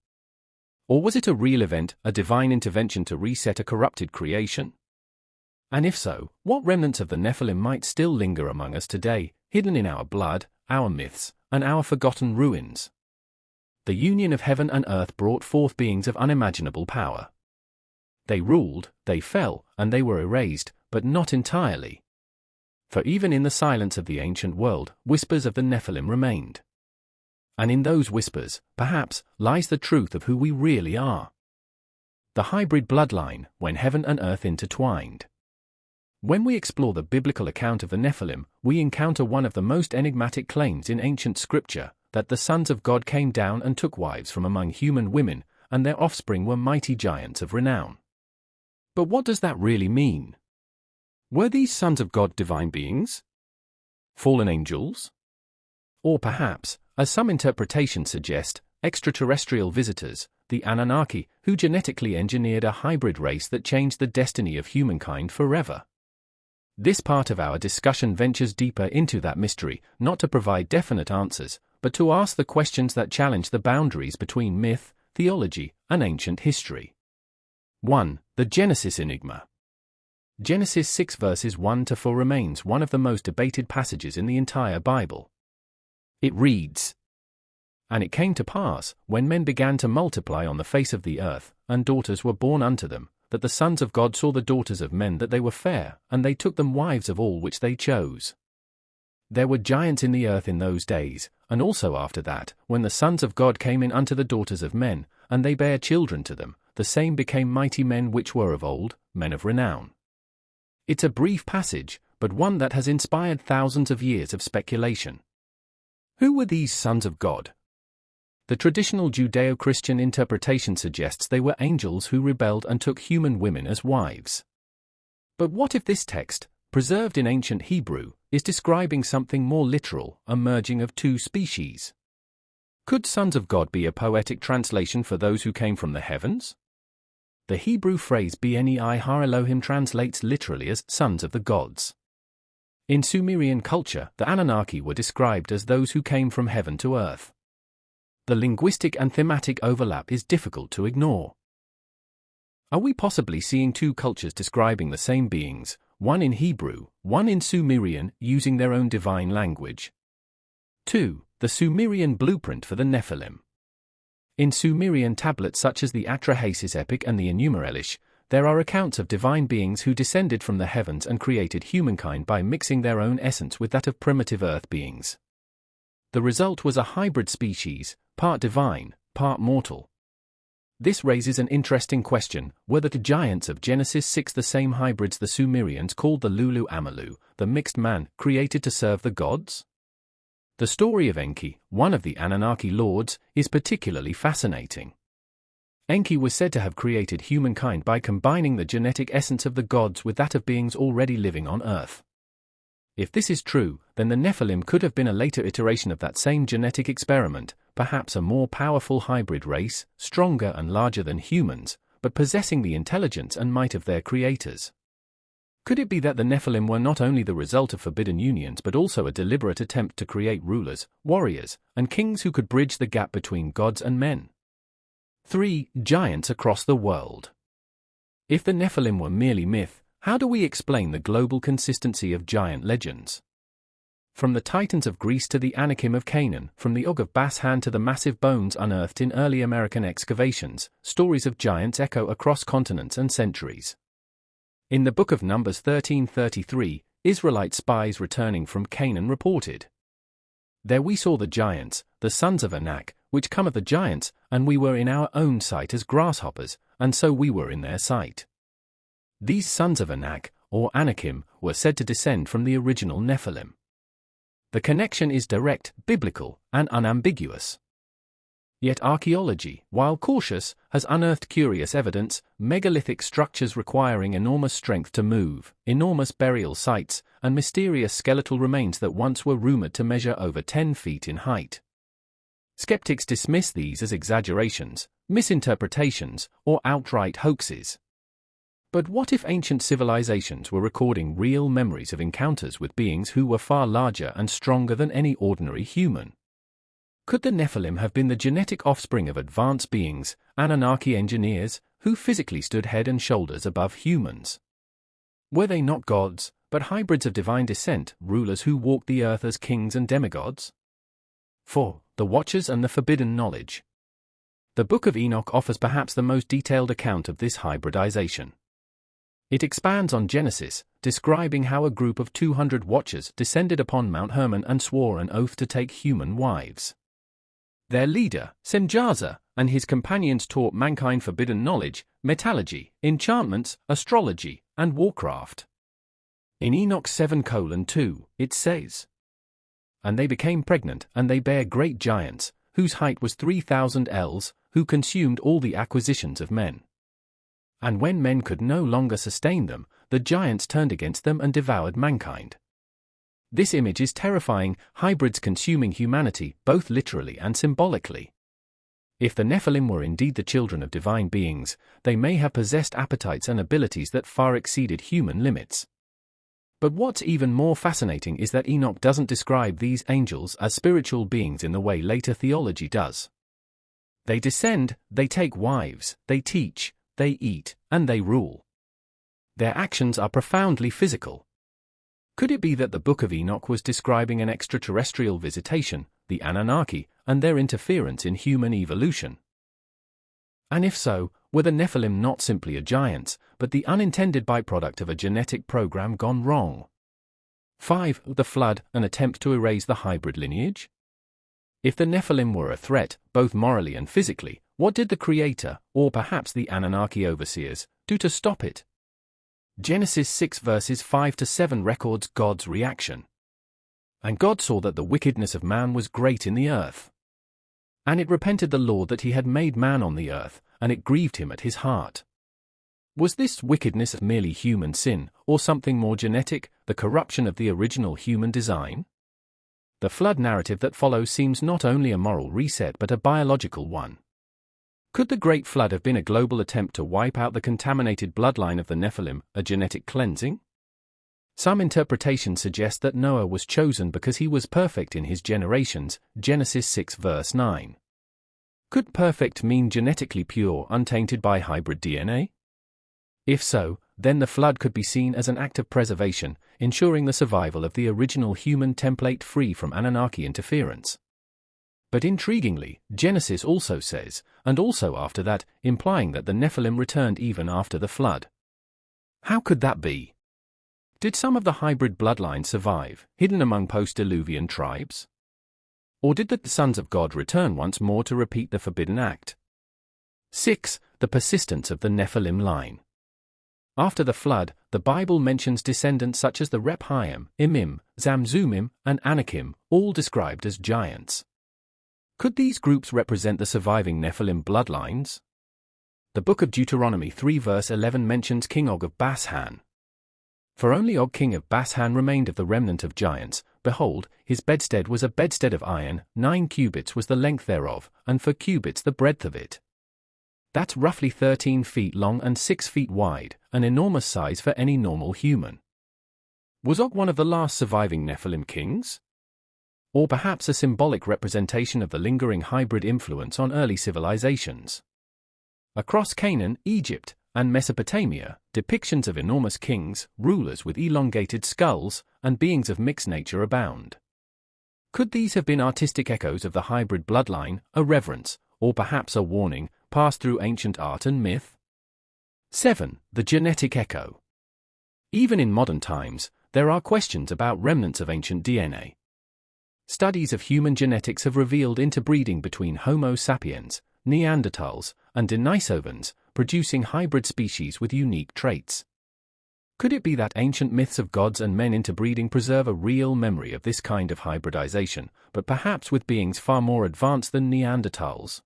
Or was it a real event, a divine intervention to reset a corrupted creation? And if so, what remnants of the Nephilim might still linger among us today, hidden in our blood, our myths, and our forgotten ruins? The union of heaven and earth brought forth beings of unimaginable power. They ruled, they fell, and they were erased, but not entirely. For even in the silence of the ancient world, whispers of the Nephilim remained. And in those whispers, perhaps, lies the truth of who we really are. The hybrid bloodline, when heaven and earth intertwined. When we explore the biblical account of the Nephilim, we encounter one of the most enigmatic claims in ancient scripture, that the sons of God came down and took wives from among human women, and their offspring were mighty giants of renown. But what does that really mean? Were these sons of God divine beings? Fallen angels? Or perhaps, as some interpretations suggest, extraterrestrial visitors, the Anunnaki, who genetically engineered a hybrid race that changed the destiny of humankind forever? This part of our discussion ventures deeper into that mystery, not to provide definite answers, but to ask the questions that challenge the boundaries between myth, theology, and ancient history. 1. The Genesis Enigma. Genesis 6 verses 1-4 remains one of the most debated passages in the entire Bible. It reads, "And it came to pass, when men began to multiply on the face of the earth, and daughters were born unto them, that the sons of God saw the daughters of men that they were fair, and they took them wives of all which they chose. There were giants in the earth in those days, and also after that, when the sons of God came in unto the daughters of men, and they bare children to them, the same became mighty men which were of old, men of renown." It's a brief passage, but one that has inspired thousands of years of speculation. Who were these sons of God? The traditional Judeo-Christian interpretation suggests they were angels who rebelled and took human women as wives. But what if this text, preserved in ancient Hebrew, is describing something more literal, a merging of two species? Could sons of God be a poetic translation for those who came from the heavens? The Hebrew phrase B'nai Har Elohim translates literally as sons of the gods. In Sumerian culture, the Anunnaki were described as those who came from heaven to earth. The linguistic and thematic overlap is difficult to ignore. Are we possibly seeing two cultures describing the same beings, one in Hebrew, one in Sumerian, using their own divine language? 2. The Sumerian blueprint for the Nephilim. In Sumerian tablets such as the Atrahasis epic and the Enuma Elish, there are accounts of divine beings who descended from the heavens and created humankind by mixing their own essence with that of primitive earth beings. The result was a hybrid species, part divine, part mortal. This raises an interesting question: were the giants of Genesis 6 the same hybrids the Sumerians called the Lulu Amalu, the mixed man, created to serve the gods? The story of Enki, one of the Anunnaki lords, is particularly fascinating. Enki was said to have created humankind by combining the genetic essence of the gods with that of beings already living on Earth. If this is true, then the Nephilim could have been a later iteration of that same genetic experiment, perhaps a more powerful hybrid race, stronger and larger than humans, but possessing the intelligence and might of their creators. Could it be that the Nephilim were not only the result of forbidden unions but also a deliberate attempt to create rulers, warriors, and kings who could bridge the gap between gods and men? 3. Giants across the world. If the Nephilim were merely myth, how do we explain the global consistency of giant legends? From the Titans of Greece to the Anakim of Canaan, from the Og of Bashan to the massive bones unearthed in early American excavations, stories of giants echo across continents and centuries. In the book of Numbers 13:33, Israelite spies returning from Canaan reported, There we saw the giants, the sons of Anak, which come of the giants, and we were in our own sight as grasshoppers, and so we were in their sight. These sons of Anak, or Anakim, were said to descend from the original Nephilim. The connection is direct, biblical, and unambiguous. Yet archaeology, while cautious, has unearthed curious evidence: megalithic structures requiring enormous strength to move, enormous burial sites, and mysterious skeletal remains that once were rumored to measure over 10 feet in height. Skeptics dismiss these as exaggerations, misinterpretations, or outright hoaxes. But what if ancient civilizations were recording real memories of encounters with beings who were far larger and stronger than any ordinary human? Could the Nephilim have been the genetic offspring of advanced beings, Anunnaki engineers, who physically stood head and shoulders above humans? Were they not gods, but hybrids of divine descent, rulers who walked the earth as kings and demigods? 4. The Watchers and the Forbidden Knowledge. The Book of Enoch offers perhaps the most detailed account of this hybridization. It expands on Genesis, describing how a group of 200 watchers descended upon Mount Hermon and swore an oath to take human wives. Their leader, Semjaza, and his companions taught mankind forbidden knowledge, metallurgy, enchantments, astrology, and warcraft. In Enoch 7:2, it says, "And they became pregnant, and they bare great giants, whose height was 3,000 ells, who consumed all the acquisitions of men. And when men could no longer sustain them, the giants turned against them and devoured mankind." This image is terrifying: hybrids consuming humanity, both literally and symbolically. If the Nephilim were indeed the children of divine beings, they may have possessed appetites and abilities that far exceeded human limits. But what's even more fascinating is that Enoch doesn't describe these angels as spiritual beings in the way later theology does. They descend, they take wives, they teach, they eat, and they rule. Their actions are profoundly physical. Could it be that the Book of Enoch was describing an extraterrestrial visitation, the Anunnaki, and their interference in human evolution? And if so, were the Nephilim not simply giants, but the unintended byproduct of a genetic program gone wrong? 5. The Flood, an attempt to erase the hybrid lineage? If the Nephilim were a threat, both morally and physically, what did the Creator, or perhaps the Anunnaki overseers, do to stop it? Genesis 6 verses 5-7 records God's reaction. "And God saw that the wickedness of man was great in the earth. And it repented the Lord that he had made man on the earth, and it grieved him at his heart." Was this wickedness merely human sin, or something more genetic, the corruption of the original human design? The flood narrative that follows seems not only a moral reset but a biological one. Could the Great Flood have been a global attempt to wipe out the contaminated bloodline of the Nephilim, a genetic cleansing? Some interpretations suggest that Noah was chosen because he was perfect in his generations, Genesis 6 verse 9. Could perfect mean genetically pure, untainted by hybrid DNA? If so, then the flood could be seen as an act of preservation, ensuring the survival of the original human template free from Anunnaki interference. But intriguingly, Genesis also says, "and also after that," implying that the Nephilim returned even after the flood. How could that be? Did some of the hybrid bloodlines survive, hidden among post-Diluvian tribes? Or did the sons of God return once more to repeat the forbidden act? 6. The persistence of the Nephilim line. After the flood, the Bible mentions descendants such as the Rephaim, Emim, Zamzummim, and Anakim, all described as giants. Could these groups represent the surviving Nephilim bloodlines? The Book of Deuteronomy 3 verse 11 mentions King Og of Bashan. "For only Og king of Bashan remained of the remnant of giants. Behold, his bedstead was a bedstead of iron, 9 cubits was the length thereof, and 4 cubits the breadth of it." That's roughly 13 feet long and 6 feet wide, an enormous size for any normal human. Was Og one of the last surviving Nephilim kings? Or perhaps a symbolic representation of the lingering hybrid influence on early civilizations? Across Canaan, Egypt, and Mesopotamia, depictions of enormous kings, rulers with elongated skulls, and beings of mixed nature abound. Could these have been artistic echoes of the hybrid bloodline, a reverence, or perhaps a warning, passed through ancient art and myth? 7. The genetic echo. Even in modern times, there are questions about remnants of ancient DNA. Studies of human genetics have revealed interbreeding between Homo sapiens, Neanderthals, and Denisovans, producing hybrid species with unique traits. Could it be that ancient myths of gods and men interbreeding preserve a real memory of this kind of hybridization, but perhaps with beings far more advanced than Neanderthals?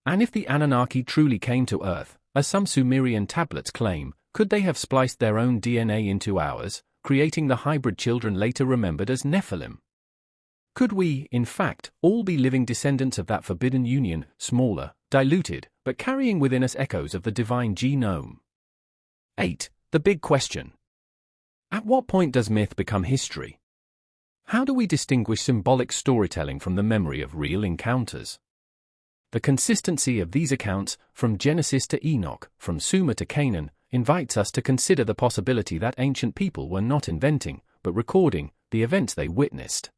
And if the Anunnaki truly came to Earth, as some Sumerian tablets claim, could they have spliced their own DNA into ours, creating the hybrid children later remembered as Nephilim? Could we, in fact, all be living descendants of that forbidden union, smaller, diluted, but carrying within us echoes of the divine genome? 8. The big question. At what point does myth become history? How do we distinguish symbolic storytelling from the memory of real encounters? The consistency of these accounts, from Genesis to Enoch, from Sumer to Canaan, invites us to consider the possibility that ancient people were not inventing, but recording, the events they witnessed.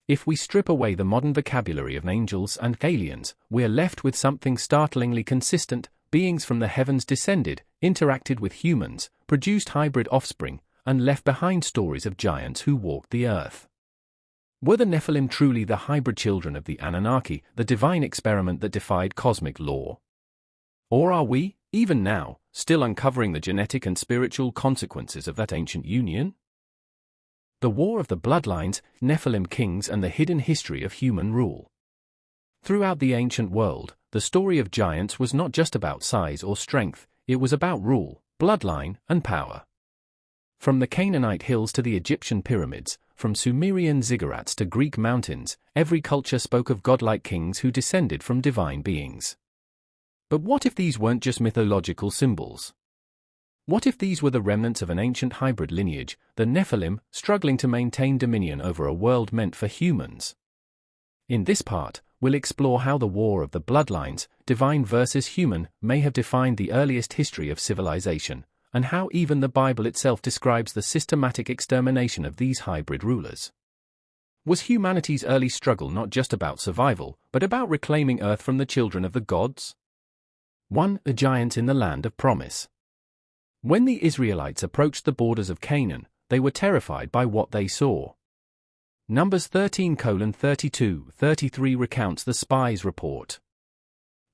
If we strip away the modern vocabulary of angels and aliens, we are left with something startlingly consistent: beings from the heavens descended, interacted with humans, produced hybrid offspring, and left behind stories of giants who walked the earth. Were the Nephilim truly the hybrid children of the Anunnaki, the divine experiment that defied cosmic law? Or are we, even now, still uncovering the genetic and spiritual consequences of that ancient union? The War of the Bloodlines, Nephilim Kings, and the Hidden History of Human Rule. Throughout the ancient world, the story of giants was not just about size or strength, it was about rule, bloodline, and power. From the Canaanite hills to the Egyptian pyramids, from Sumerian ziggurats to Greek mountains, every culture spoke of godlike kings who descended from divine beings. But what if these weren't just mythological symbols? What if these were the remnants of an ancient hybrid lineage, the Nephilim, struggling to maintain dominion over a world meant for humans? In this part, we'll explore how the War of the Bloodlines, divine versus human, may have defined the earliest history of civilization, and how even the Bible itself describes the systematic extermination of these hybrid rulers. Was humanity's early struggle not just about survival, but about reclaiming Earth from the children of the gods? 1. The giants in the land of promise. When the Israelites approached the borders of Canaan, they were terrified by what they saw. Numbers 13:32-33 recounts the spies' report.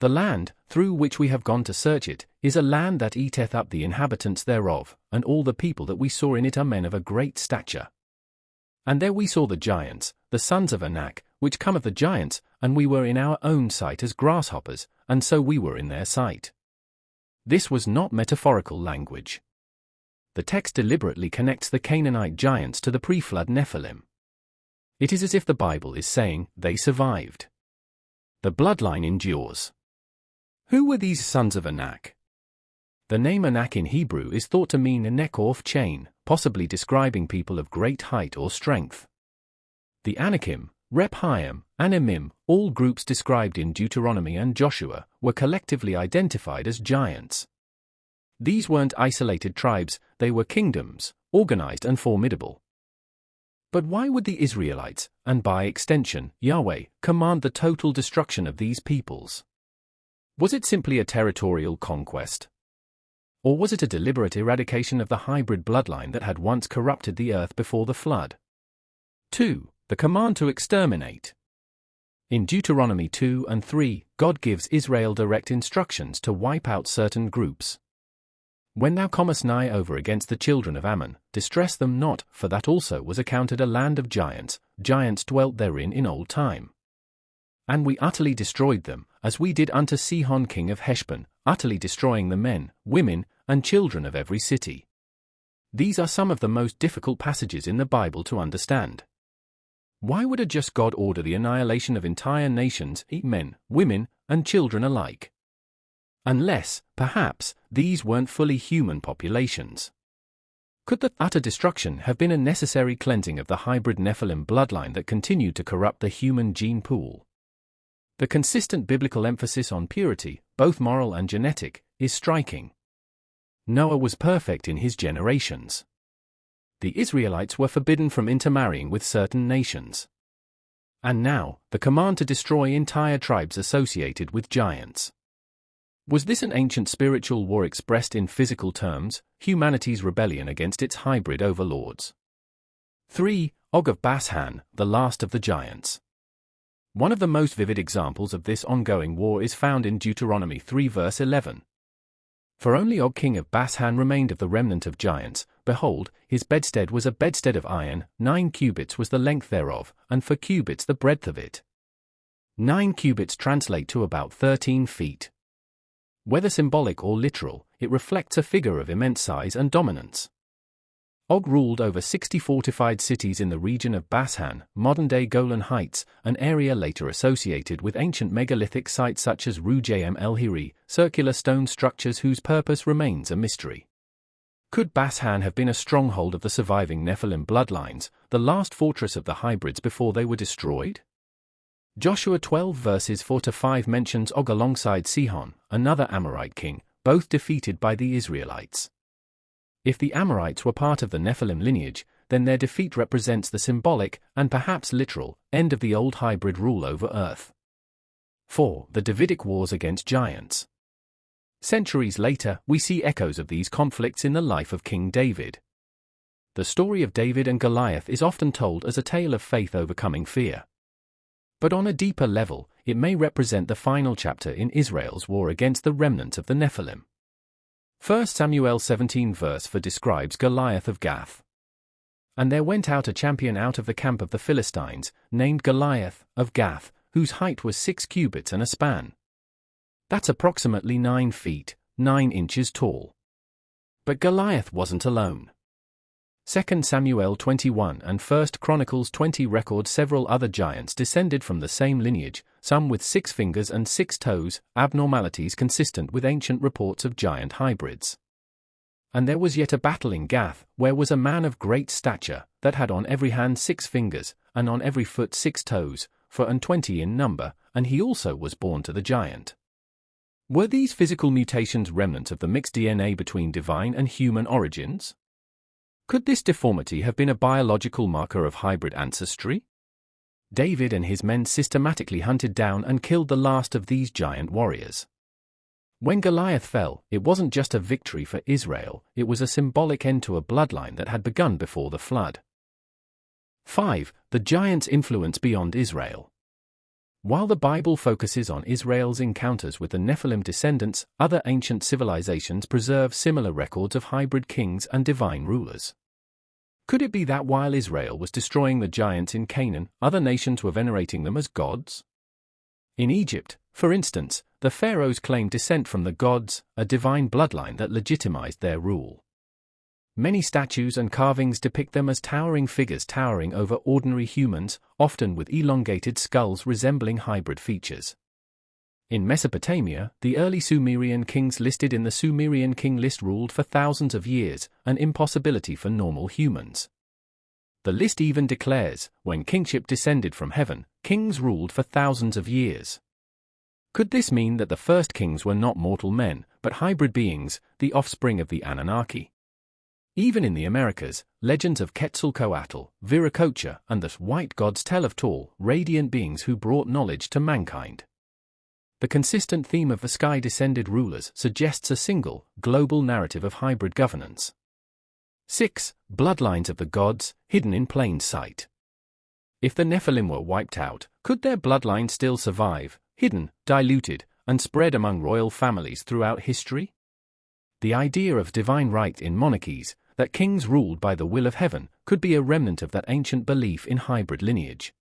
The land, through which we have gone to search it, is a land that eateth up the inhabitants thereof, and all the people that we saw in it are men of a great stature. And there we saw the giants, the sons of Anak, which come of the giants, and we were in our own sight as grasshoppers, and so we were in their sight. This was not metaphorical language. The text deliberately connects the Canaanite giants to the pre-flood Nephilim. It is as if the Bible is saying, they survived. The bloodline endures. Who were these sons of Anak? The name Anak in Hebrew is thought to mean a neck or chain, possibly describing people of great height or strength. The Anakim, Rephaim, Anamim, all groups described in Deuteronomy and Joshua, were collectively identified as giants. These weren't isolated tribes, they were kingdoms, organized and formidable. But why would the Israelites, and by extension, Yahweh, command the total destruction of these peoples? Was it simply a territorial conquest? Or was it a deliberate eradication of the hybrid bloodline that had once corrupted the earth before the flood? 2. The command to exterminate. In Deuteronomy 2 and 3, God gives Israel direct instructions to wipe out certain groups. When thou comest nigh over against the children of Ammon, distress them not, for that also was accounted a land of giants, giants dwelt therein in old time. And we utterly destroyed them, as we did unto Sihon king of Heshbon, utterly destroying the men, women, and children of every city. These are some of the most difficult passages in the Bible to understand. Why would a just God order the annihilation of entire nations, men, women, and children alike? Unless, perhaps, these weren't fully human populations. Could the utter destruction have been a necessary cleansing of the hybrid Nephilim bloodline that continued to corrupt the human gene pool? The consistent biblical emphasis on purity, both moral and genetic, is striking. Noah was perfect in his generations. The Israelites were forbidden from intermarrying with certain nations. And now, the command to destroy entire tribes associated with giants. Was this an ancient spiritual war expressed in physical terms, humanity's rebellion against its hybrid overlords? 3. Og of Bashan, the last of the giants. One of the most vivid examples of this ongoing war is found in Deuteronomy 3 verse 11. For only Og king of Bashan remained of the remnant of giants. Behold, his bedstead was a bedstead of iron, 9 cubits was the length thereof, and 4 cubits the breadth of it. 9 cubits translate to about 13 feet. Whether symbolic or literal, it reflects a figure of immense size and dominance. Og ruled over 60 fortified cities in the region of Bashan, modern-day Golan Heights, an area later associated with ancient megalithic sites such as Rujam el-Hiri, circular stone structures whose purpose remains a mystery. Could Bashan have been a stronghold of the surviving Nephilim bloodlines, the last fortress of the hybrids before they were destroyed? Joshua 12 verses 4-5 mentions Og alongside Sihon, another Amorite king, both defeated by the Israelites. If the Amorites were part of the Nephilim lineage, then their defeat represents the symbolic, and perhaps literal, end of the old hybrid rule over Earth. 4. The Davidic Wars against giants. Centuries later, we see echoes of these conflicts in the life of King David. The story of David and Goliath is often told as a tale of faith overcoming fear. But on a deeper level, it may represent the final chapter in Israel's war against the remnant of the Nephilim. 1 Samuel 17 verse 4 describes Goliath of Gath. And there went out a champion out of the camp of the Philistines, named Goliath, of Gath, whose height was 6 cubits and a span. That's approximately 9 feet, 9 inches tall. But Goliath wasn't alone. 2 Samuel 21 and 1 Chronicles 20 record several other giants descended from the same lineage, some with 6 fingers and 6 toes, abnormalities consistent with ancient reports of giant hybrids. And there was yet a battle in Gath, where was a man of great stature, that had on every hand 6 fingers, and on every foot 6 toes, 420 in number, and he also was born to the giant. Were these physical mutations remnant of the mixed DNA between divine and human origins? Could this deformity have been a biological marker of hybrid ancestry? David and his men systematically hunted down and killed the last of these giant warriors. When Goliath fell, it wasn't just a victory for Israel, it was a symbolic end to a bloodline that had begun before the flood. 5. The giants' influence beyond Israel. While the Bible focuses on Israel's encounters with the Nephilim descendants, other ancient civilizations preserve similar records of hybrid kings and divine rulers. Could it be that while Israel was destroying the giants in Canaan, other nations were venerating them as gods? In Egypt, for instance, the pharaohs claimed descent from the gods, a divine bloodline that legitimized their rule. Many statues and carvings depict them as towering figures towering over ordinary humans, often with elongated skulls resembling hybrid features. In Mesopotamia, the early Sumerian kings listed in the Sumerian king list ruled for thousands of years, an impossibility for normal humans. The list even declares, when kingship descended from heaven, kings ruled for thousands of years. Could this mean that the first kings were not mortal men, but hybrid beings, the offspring of the Anunnaki? Even in the Americas, legends of Quetzalcoatl, Viracocha, and the white gods tell of tall, radiant beings who brought knowledge to mankind. The consistent theme of the sky-descended rulers suggests a single, global narrative of hybrid governance. 6. Bloodlines of the gods, hidden in plain sight. If the Nephilim were wiped out, could their bloodline still survive, hidden, diluted, and spread among royal families throughout history? The idea of divine right in monarchies, that kings ruled by the will of heaven, could be a remnant of that ancient belief in hybrid lineage.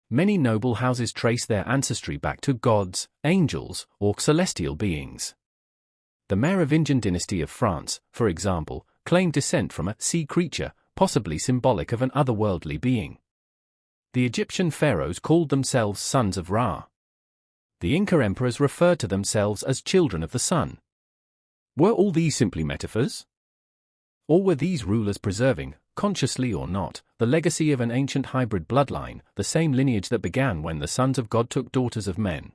Many noble houses trace their ancestry back to gods, angels, or celestial beings. The Merovingian dynasty of France, for example, claimed descent from a sea creature, possibly symbolic of an otherworldly being. The Egyptian pharaohs called themselves sons of Ra. The Inca emperors referred to themselves as children of the sun. Were all these simply metaphors? Or were these rulers preserving, consciously or not, the legacy of an ancient hybrid bloodline, the same lineage that began when the sons of God took daughters of men?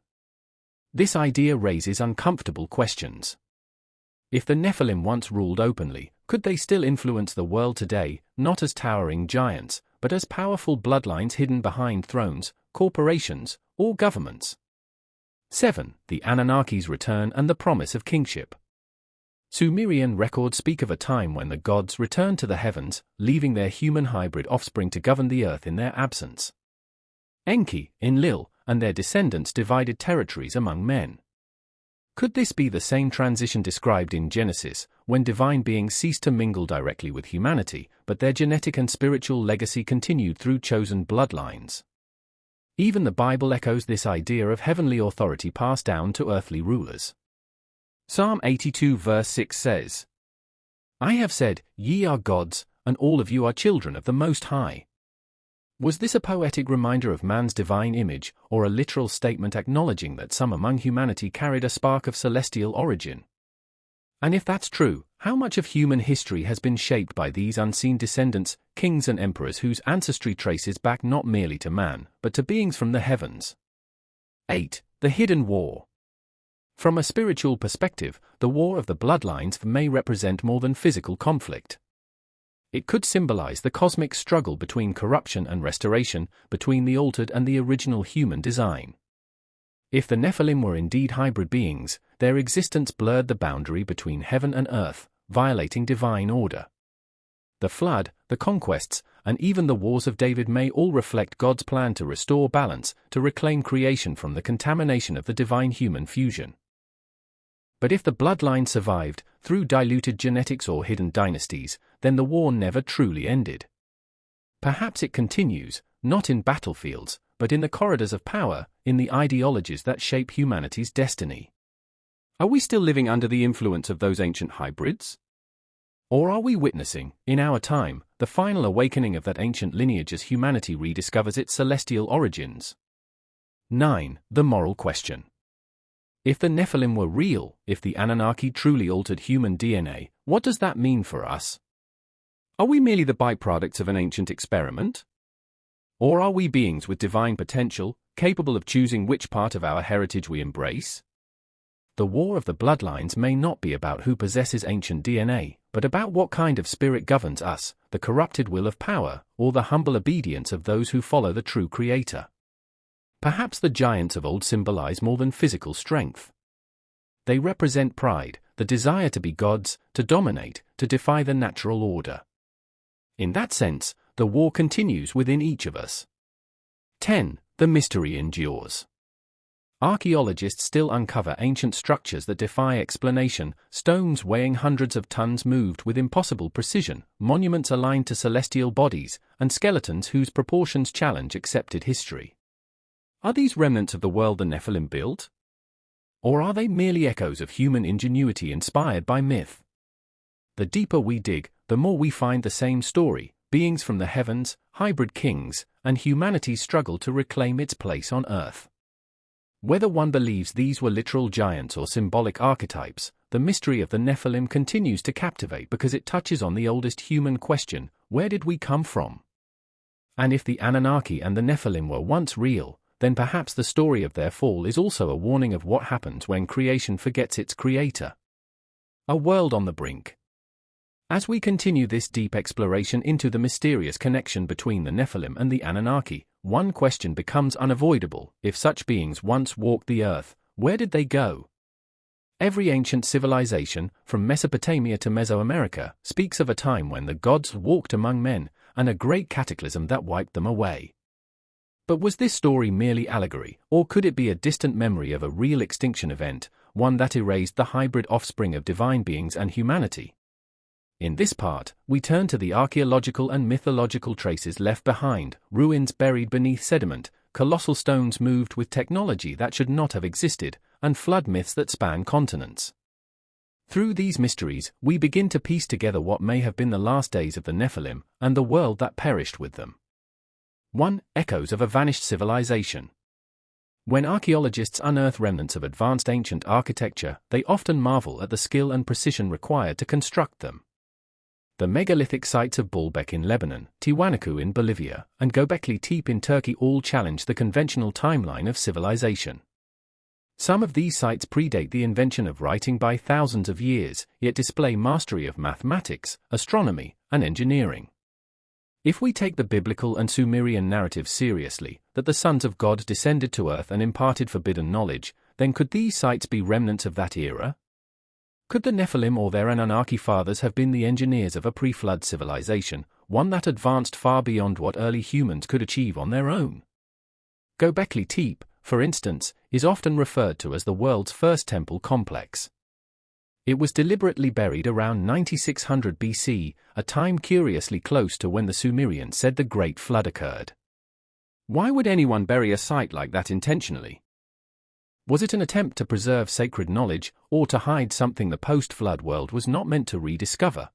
This idea raises uncomfortable questions. If the Nephilim once ruled openly, could they still influence the world today, not as towering giants, but as powerful bloodlines hidden behind thrones, corporations, or governments? 7. The Anunnaki's return and the promise of kingship. Sumerian records speak of a time when the gods returned to the heavens, leaving their human hybrid offspring to govern the earth in their absence. Enki, Enlil, and their descendants divided territories among men. Could this be the same transition described in Genesis, when divine beings ceased to mingle directly with humanity, but their genetic and spiritual legacy continued through chosen bloodlines? Even the Bible echoes this idea of heavenly authority passed down to earthly rulers. Psalm 82 verse 6 says, "I have said, ye are gods, and all of you are children of the Most High." Was this a poetic reminder of man's divine image, or a literal statement acknowledging that some among humanity carried a spark of celestial origin? And if that's true, how much of human history has been shaped by these unseen descendants, kings and emperors whose ancestry traces back not merely to man, but to beings from the heavens? 8. The Hidden War. From a spiritual perspective, the war of the bloodlines may represent more than physical conflict. It could symbolize the cosmic struggle between corruption and restoration, between the altered and the original human design. If the Nephilim were indeed hybrid beings, their existence blurred the boundary between heaven and earth, violating divine order. The flood, the conquests, and even the wars of David may all reflect God's plan to restore balance, to reclaim creation from the contamination of the divine-human fusion. But if the bloodline survived, through diluted genetics or hidden dynasties, then the war never truly ended. Perhaps it continues, not in battlefields, but in the corridors of power, in the ideologies that shape humanity's destiny. Are we still living under the influence of those ancient hybrids? Or are we witnessing, in our time, the final awakening of that ancient lineage as humanity rediscovers its celestial origins? 9. The moral question. If the Nephilim were real, if the Anunnaki truly altered human DNA, what does that mean for us? Are we merely the byproducts of an ancient experiment? Or are we beings with divine potential, capable of choosing which part of our heritage we embrace? The war of the bloodlines may not be about who possesses ancient DNA, but about what kind of spirit governs us, the corrupted will of power, or the humble obedience of those who follow the true Creator. Perhaps the giants of old symbolize more than physical strength. They represent pride, the desire to be gods, to dominate, to defy the natural order. In that sense, the war continues within each of us. 10. The mystery endures. Archaeologists still uncover ancient structures that defy explanation, stones weighing hundreds of tons moved with impossible precision, monuments aligned to celestial bodies, and skeletons whose proportions challenge accepted history. Are these remnants of the world the Nephilim built? Or are they merely echoes of human ingenuity inspired by myth? The deeper we dig, the more we find the same story: beings from the heavens, hybrid kings, and humanity's struggle to reclaim its place on earth. Whether one believes these were literal giants or symbolic archetypes, the mystery of the Nephilim continues to captivate because it touches on the oldest human question: where did we come from? And if the Anunnaki and the Nephilim were once real, then perhaps the story of their fall is also a warning of what happens when creation forgets its creator. A world on the brink. As we continue this deep exploration into the mysterious connection between the Nephilim and the Anunnaki, one question becomes unavoidable: if such beings once walked the earth, where did they go? Every ancient civilization, from Mesopotamia to Mesoamerica, speaks of a time when the gods walked among men, and a great cataclysm that wiped them away. But was this story merely allegory, or could it be a distant memory of a real extinction event, one that erased the hybrid offspring of divine beings and humanity? In this part, we turn to the archaeological and mythological traces left behind: ruins buried beneath sediment, colossal stones moved with technology that should not have existed, and flood myths that span continents. Through these mysteries, we begin to piece together what may have been the last days of the Nephilim, and the world that perished with them. 1. Echoes of a vanished civilization. When archaeologists unearth remnants of advanced ancient architecture, they often marvel at the skill and precision required to construct them. The megalithic sites of Baalbek in Lebanon, Tiwanaku in Bolivia, and Göbekli Tepe in Turkey all challenge the conventional timeline of civilization. Some of these sites predate the invention of writing by thousands of years, yet display mastery of mathematics, astronomy, and engineering. If we take the biblical and Sumerian narratives seriously, that the sons of God descended to earth and imparted forbidden knowledge, then could these sites be remnants of that era? Could the Nephilim or their Anunnaki fathers have been the engineers of a pre-flood civilization, one that advanced far beyond what early humans could achieve on their own? Göbekli Tepe, for instance, is often referred to as the world's first temple complex. It was deliberately buried around 9600 BC, a time curiously close to when the Sumerians said the Great Flood occurred. Why would anyone bury a site like that intentionally? Was it an attempt to preserve sacred knowledge, or to hide something the post-flood world was not meant to rediscover?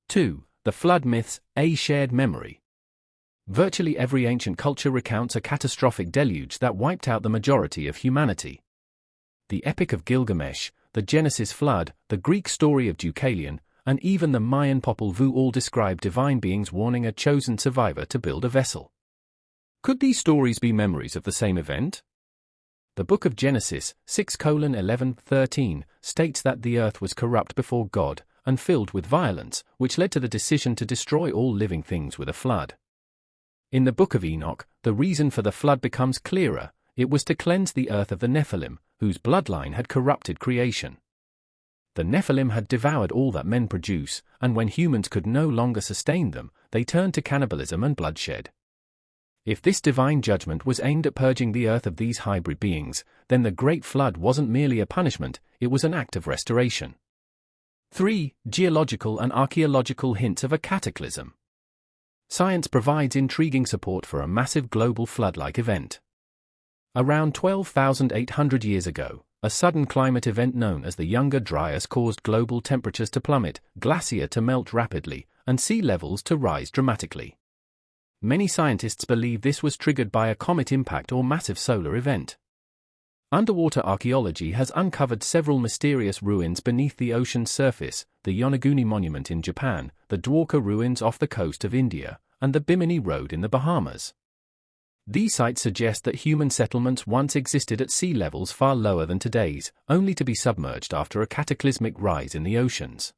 2. The flood myths, a shared memory. Virtually every ancient culture recounts a catastrophic deluge that wiped out the majority of humanity. The Epic of Gilgamesh, the Genesis flood, the Greek story of Deucalion, and even the Mayan Popol Vuh all describe divine beings warning a chosen survivor to build a vessel. Could these stories be memories of the same event? The Book of Genesis, 6:11-13, states that the earth was corrupt before God, and filled with violence, which led to the decision to destroy all living things with a flood. In the Book of Enoch, the reason for the flood becomes clearer: it was to cleanse the earth of the Nephilim, whose bloodline had corrupted creation. The Nephilim had devoured all that men produce, and when humans could no longer sustain them, they turned to cannibalism and bloodshed. If this divine judgment was aimed at purging the earth of these hybrid beings, then the Great Flood wasn't merely a punishment, it was an act of restoration. 3. Geological and archaeological hints of a cataclysm. Science provides intriguing support for a massive global flood-like event. Around 12,800 years ago, a sudden climate event known as the Younger Dryas caused global temperatures to plummet, glacier to melt rapidly, and sea levels to rise dramatically. Many scientists believe this was triggered by a comet impact or massive solar event. Underwater archaeology has uncovered several mysterious ruins beneath the ocean's surface: the Yonaguni Monument in Japan, the Dwarka ruins off the coast of India, and the Bimini Road in the Bahamas. These sites suggest that human settlements once existed at sea levels far lower than today's, only to be submerged after a cataclysmic rise in the oceans.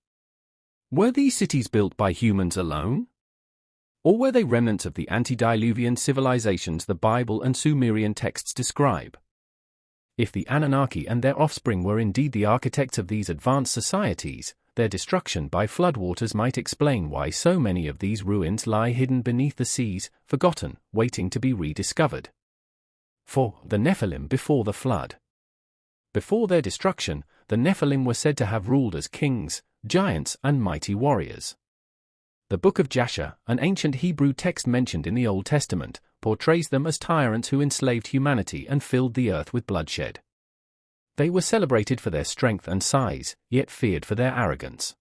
Were these cities built by humans alone? Or were they remnants of the antediluvian civilizations the Bible and Sumerian texts describe? If the Anunnaki and their offspring were indeed the architects of these advanced societies, their destruction by floodwaters might explain why so many of these ruins lie hidden beneath the seas, forgotten, waiting to be rediscovered. 4. The Nephilim before the flood. Before their destruction, the Nephilim were said to have ruled as kings, giants, and mighty warriors. The Book of Jasher, an ancient Hebrew text mentioned in the Old Testament, portrays them as tyrants who enslaved humanity and filled the earth with bloodshed. They were celebrated for their strength and size, yet feared for their arrogance.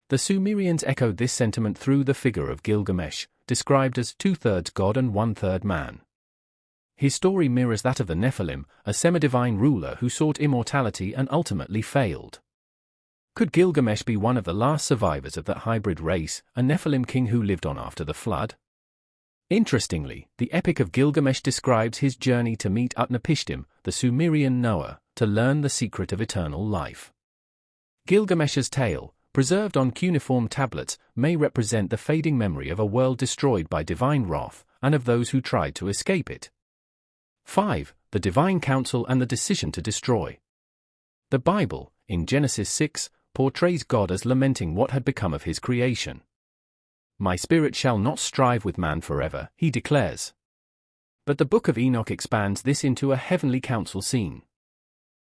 The Sumerians echoed this sentiment through the figure of Gilgamesh, described as 2/3 god and 1/3 man. His story mirrors that of the Nephilim, a semi-divine ruler who sought immortality and ultimately failed. Could Gilgamesh be one of the last survivors of that hybrid race, a Nephilim king who lived on after the flood? Interestingly, the Epic of Gilgamesh describes his journey to meet Utnapishtim, the Sumerian Noah, to learn the secret of eternal life. Gilgamesh's tale, preserved on cuneiform tablets, may represent the fading memory of a world destroyed by divine wrath, and of those who tried to escape it. 5. The Divine Council and the Decision to Destroy. The Bible, in Genesis 6, portrays God as lamenting what had become of his creation. "My spirit shall not strive with man forever," he declares. But the Book of Enoch expands this into a heavenly council scene.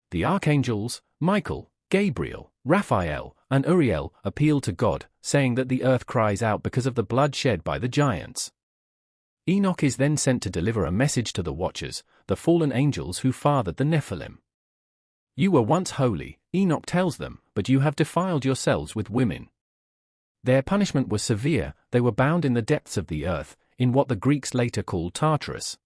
The archangels, Michael, Gabriel, Raphael, and Uriel, appeal to God, saying that the earth cries out because of the blood shed by the giants. Enoch is then sent to deliver a message to the Watchers, the fallen angels who fathered the Nephilim. "You were once holy," Enoch tells them, "but you have defiled yourselves with women." Their punishment was severe. They were bound in the depths of the earth, in what the Greeks later called Tartarus.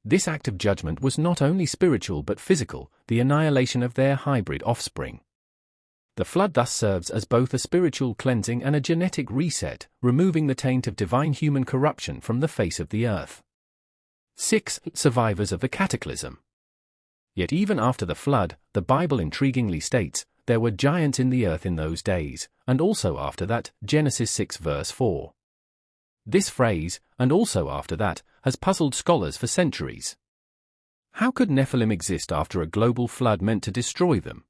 This act of judgment was not only spiritual but physical, the annihilation of their hybrid offspring. The flood thus serves as both a spiritual cleansing and a genetic reset, removing the taint of divine human corruption from the face of the earth. 6. Survivors of the cataclysm. Yet even after the flood, the Bible intriguingly states, there were giants in the earth in those days, and also after that, Genesis 6 verse 4. This phrase, "and also after that," has puzzled scholars for centuries. How could Nephilim exist after a global flood meant to destroy them?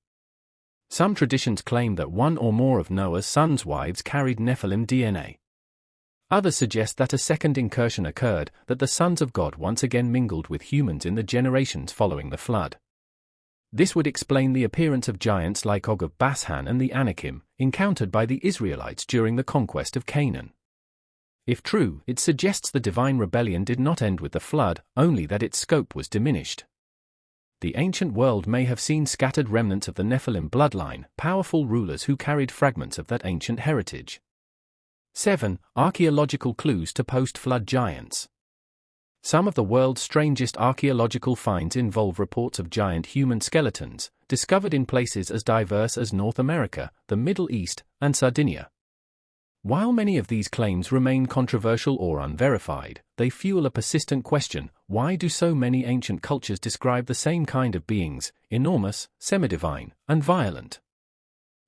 Some traditions claim that one or more of Noah's sons' wives carried Nephilim DNA. Others suggest that a second incursion occurred, that the sons of God once again mingled with humans in the generations following the flood. This would explain the appearance of giants like Og of Bashan and the Anakim, encountered by the Israelites during the conquest of Canaan. If true, it suggests the divine rebellion did not end with the flood, only that its scope was diminished. The ancient world may have seen scattered remnants of the Nephilim bloodline, powerful rulers who carried fragments of that ancient heritage. 7. Archaeological clues to post-flood giants. Some of the world's strangest archaeological finds involve reports of giant human skeletons, discovered in places as diverse as North America, the Middle East, and Sardinia. While many of these claims remain controversial or unverified, they fuel a persistent question: why do so many ancient cultures describe the same kind of beings, enormous, semi-divine, and violent?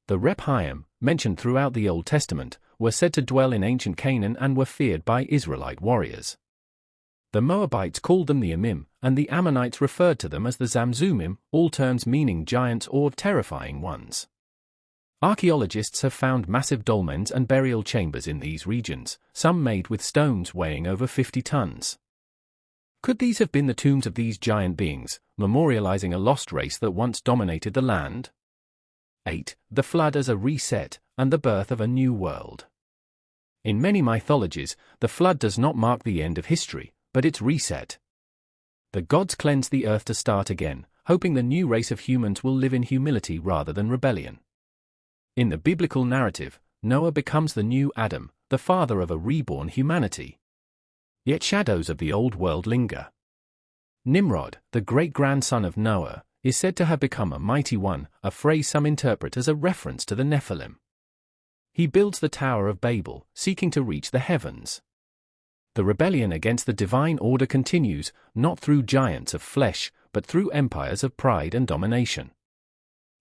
The Rephaim, mentioned throughout the Old Testament, were said to dwell in ancient Canaan and were feared by Israelite warriors. The Moabites called them the Amim, and the Ammonites referred to them as the Zamzumim, all terms meaning giants or terrifying ones. Archaeologists have found massive dolmens and burial chambers in these regions, some made with stones weighing over 50 tons. Could these have been the tombs of these giant beings, memorializing a lost race that once dominated the land? 8. The flood as a reset, and the birth of a new world. In many mythologies, the flood does not mark the end of history, but its reset. The gods cleanse the earth to start again, hoping the new race of humans will live in humility rather than rebellion. In the biblical narrative, Noah becomes the new Adam, the father of a reborn humanity. Yet shadows of the old world linger. Nimrod, the great-grandson of Noah, is said to have become a mighty one, a phrase some interpret as a reference to the Nephilim. He builds the Tower of Babel, seeking to reach the heavens. The rebellion against the divine order continues, not through giants of flesh, but through empires of pride and domination.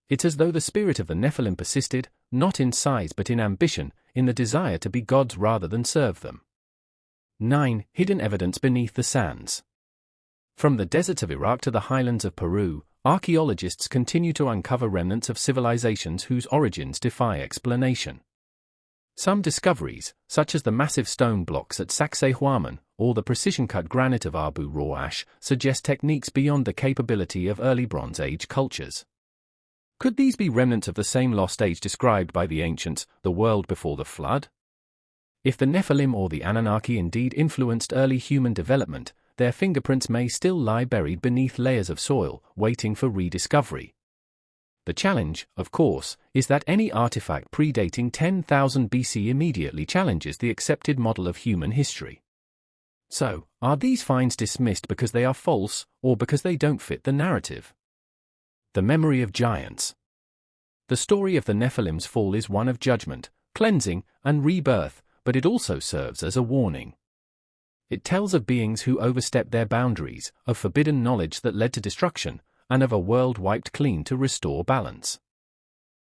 It's as though the spirit of the Nephilim persisted, not in size but in ambition, in the desire to be gods rather than serve them. 9. Hidden evidence beneath the sands. From the deserts of Iraq to the highlands of Peru, archaeologists continue to uncover remnants of civilizations whose origins defy explanation. Some discoveries, such as the massive stone blocks at Sacsayhuaman, or the precision-cut granite of Abu Roash, suggest techniques beyond the capability of early Bronze Age cultures. Could these be remnants of the same lost age described by the ancients, the world before the flood? If the Nephilim or the Anunnaki indeed influenced early human development, their fingerprints may still lie buried beneath layers of soil, waiting for rediscovery. The challenge, of course, is that any artifact predating 10,000 BC immediately challenges the accepted model of human history. So, are these finds dismissed because they are false, or because they don't fit the narrative? The memory of giants. The story of the Nephilim's fall is one of judgment, cleansing, and rebirth, but it also serves as a warning. It tells of beings who overstepped their boundaries, of forbidden knowledge that led to destruction, and of a world wiped clean to restore balance.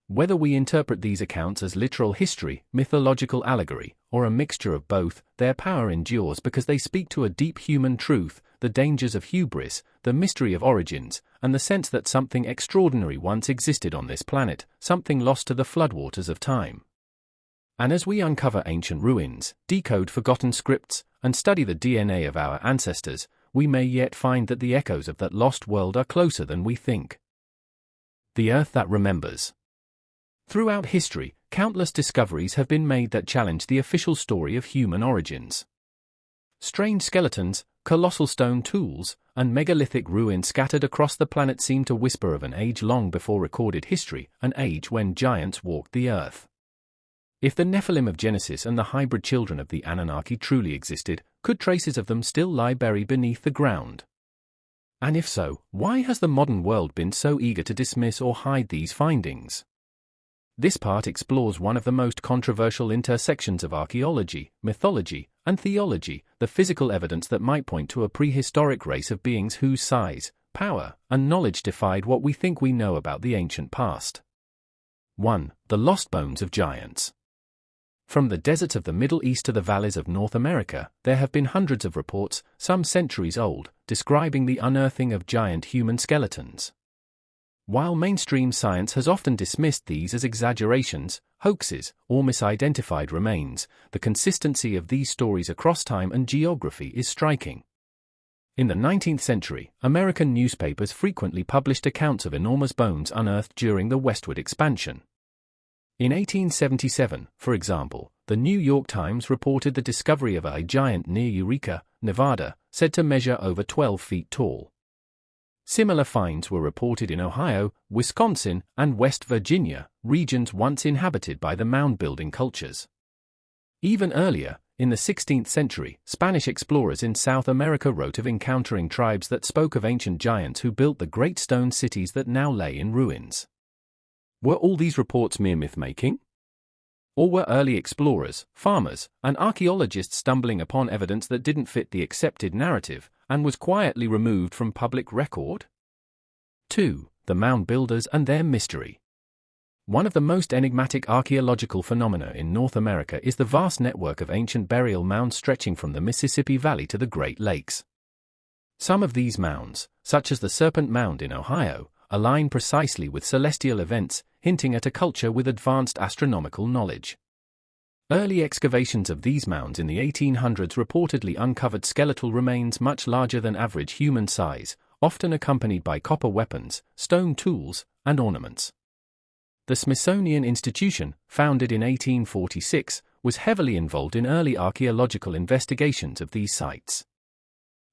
Whether we interpret these accounts as literal history, mythological allegory, or a mixture of both, their power endures because they speak to a deep human truth, the dangers of hubris, the mystery of origins, and the sense that something extraordinary once existed on this planet, something lost to the floodwaters of time. And as we uncover ancient ruins, decode forgotten scripts, and study the DNA of our ancestors, we may yet find that the echoes of that lost world are closer than we think. The Earth that remembers. Throughout history, countless discoveries have been made that challenge the official story of human origins. Strange skeletons, colossal stone tools, and megalithic ruins scattered across the planet seem to whisper of an age long before recorded history, an age when giants walked the earth. If the Nephilim of Genesis and the hybrid children of the Anunnaki truly existed, could traces of them still lie buried beneath the ground? And if so, why has the modern world been so eager to dismiss or hide these findings? This part explores one of the most controversial intersections of archaeology, mythology, and theology, the physical evidence that might point to a prehistoric race of beings whose size, power, and knowledge defied what we think we know about the ancient past. 1. The lost bones of giants. From the deserts of the Middle East to the valleys of North America, there have been hundreds of reports, some centuries old, describing the unearthing of giant human skeletons. While mainstream science has often dismissed these as exaggerations, hoaxes, or misidentified remains, the consistency of these stories across time and geography is striking. In the 19th century, American newspapers frequently published accounts of enormous bones unearthed during the westward expansion. In 1877, for example, the New York Times reported the discovery of a giant near Eureka, Nevada, said to measure over 12 feet tall. Similar finds were reported in Ohio, Wisconsin, and West Virginia, regions once inhabited by the mound-building cultures. Even earlier, in the 16th century, Spanish explorers in South America wrote of encountering tribes that spoke of ancient giants who built the great stone cities that now lay in ruins. Were all these reports mere myth-making? Or were early explorers, farmers, and archaeologists stumbling upon evidence that didn't fit the accepted narrative, and was quietly removed from public record? 2. The mound builders and their mystery. One of the most enigmatic archaeological phenomena in North America is the vast network of ancient burial mounds stretching from the Mississippi Valley to the Great Lakes. Some of these mounds, such as the Serpent Mound in Ohio, align precisely with celestial events, hinting at a culture with advanced astronomical knowledge. Early excavations of these mounds in the 1800s reportedly uncovered skeletal remains much larger than average human size, often accompanied by copper weapons, stone tools, and ornaments. The Smithsonian Institution, founded in 1846, was heavily involved in early archaeological investigations of these sites.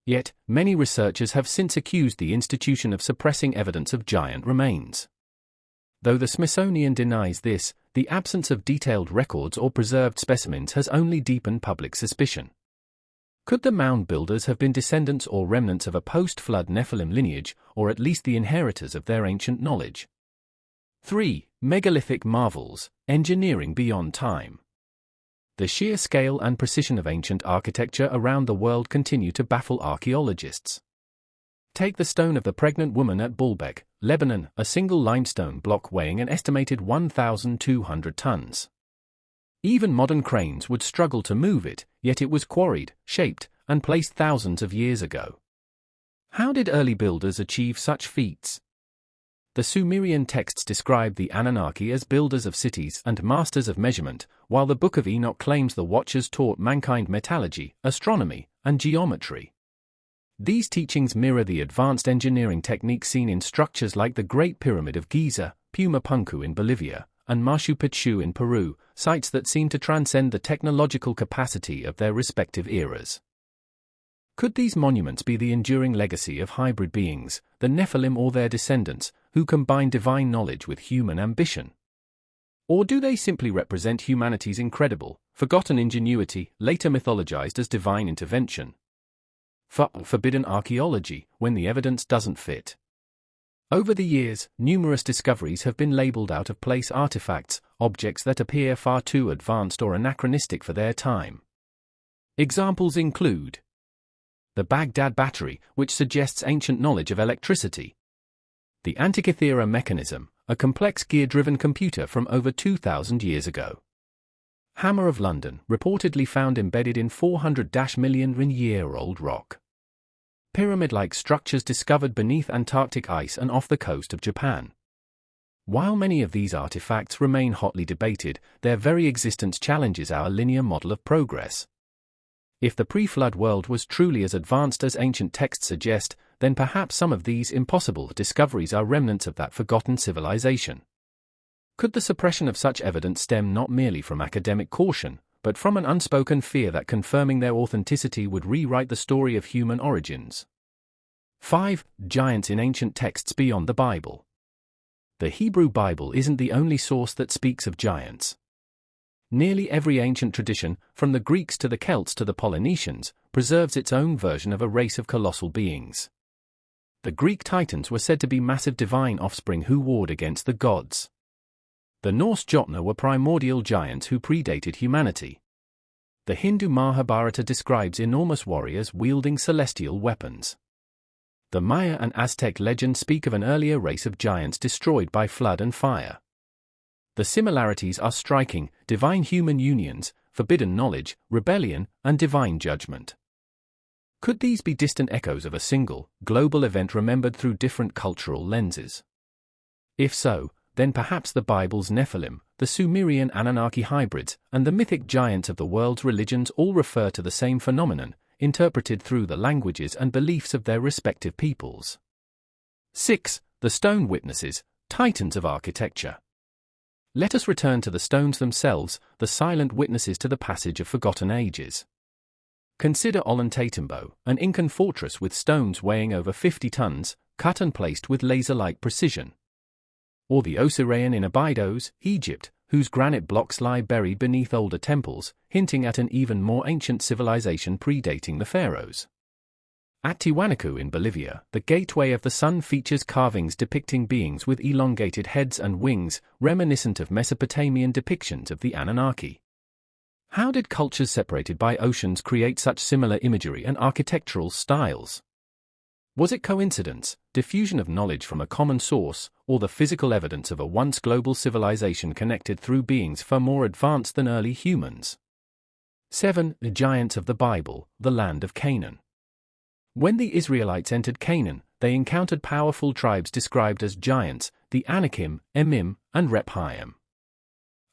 Yet, many researchers have since accused the institution of suppressing evidence of giant remains. Though the Smithsonian denies this, the absence of detailed records or preserved specimens has only deepened public suspicion. Could the mound builders have been descendants or remnants of a post-flood Nephilim lineage, or at least the inheritors of their ancient knowledge? 3. Megalithic marvels, engineering beyond time. The sheer scale and precision of ancient architecture around the world continue to baffle archaeologists. Take the stone of the pregnant woman at Baalbek, Lebanon, a single limestone block weighing an estimated 1,200 tons. Even modern cranes would struggle to move it, yet it was quarried, shaped, and placed thousands of years ago. How did early builders achieve such feats? The Sumerian texts describe the Anunnaki as builders of cities and masters of measurement, while the Book of Enoch claims the Watchers taught mankind metallurgy, astronomy, and geometry. These teachings mirror the advanced engineering techniques seen in structures like the Great Pyramid of Giza, Puma Punku in Bolivia, and Machu Picchu in Peru, sites that seem to transcend the technological capacity of their respective eras. Could these monuments be the enduring legacy of hybrid beings, the Nephilim or their descendants, who combine divine knowledge with human ambition? Or do they simply represent humanity's incredible, forgotten ingenuity, later mythologized as divine intervention? Forbidden archaeology, when the evidence doesn't fit. Over the years, numerous discoveries have been labeled out-of-place artifacts, objects that appear far too advanced or anachronistic for their time. Examples include the Baghdad battery, which suggests ancient knowledge of electricity. The Antikythera mechanism, a complex gear-driven computer from over 2,000 years ago. Hammer of London, reportedly found embedded in 400-million-year-old rock. Pyramid-like structures discovered beneath Antarctic ice and off the coast of Japan. While many of these artifacts remain hotly debated, their very existence challenges our linear model of progress. If the pre-flood world was truly as advanced as ancient texts suggest, then perhaps some of these impossible discoveries are remnants of that forgotten civilization. Could the suppression of such evidence stem not merely from academic caution, but from an unspoken fear that confirming their authenticity would rewrite the story of human origins? 5. Giants in ancient texts beyond the Bible. The Hebrew Bible isn't the only source that speaks of giants. Nearly every ancient tradition, from the Greeks to the Celts to the Polynesians, preserves its own version of a race of colossal beings. The Greek Titans were said to be massive divine offspring who warred against the gods. The Norse Jotnar were primordial giants who predated humanity. The Hindu Mahabharata describes enormous warriors wielding celestial weapons. The Maya and Aztec legends speak of an earlier race of giants destroyed by flood and fire. The similarities are striking: divine human unions, forbidden knowledge, rebellion, and divine judgment. Could these be distant echoes of a single, global event remembered through different cultural lenses? If so, then perhaps the Bible's Nephilim, the Sumerian Anunnaki hybrids, and the mythic giants of the world's religions all refer to the same phenomenon, interpreted through the languages and beliefs of their respective peoples. 6. The stone witnesses, titans of architecture. Let us return to the stones themselves, the silent witnesses to the passage of forgotten ages. Consider Ollantaytambo, an Incan fortress with stones weighing over 50 tons, cut and placed with laser-like precision. Or the Osirian in Abydos, Egypt, whose granite blocks lie buried beneath older temples, hinting at an even more ancient civilization predating the pharaohs. At Tiwanaku in Bolivia, the Gateway of the Sun features carvings depicting beings with elongated heads and wings, reminiscent of Mesopotamian depictions of the Anunnaki. How did cultures separated by oceans create such similar imagery and architectural styles? Was it coincidence, diffusion of knowledge from a common source, or the physical evidence of a once global civilization connected through beings far more advanced than early humans? 7. The giants of the Bible, the land of Canaan. When the Israelites entered Canaan, they encountered powerful tribes described as giants, the Anakim, Emim, and Rephaim.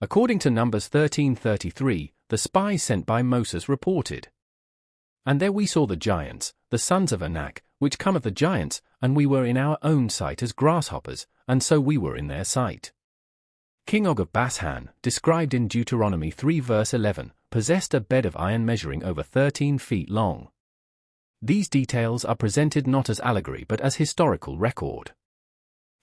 According to Numbers 13:33, the spies sent by Moses reported, "And there we saw the giants, the sons of Anak, which come of the giants, and we were in our own sight as grasshoppers, and so we were in their sight." King Og of Bashan, described in Deuteronomy 3 verse 11, possessed a bed of iron measuring over 13 feet long. These details are presented not as allegory but as historical record.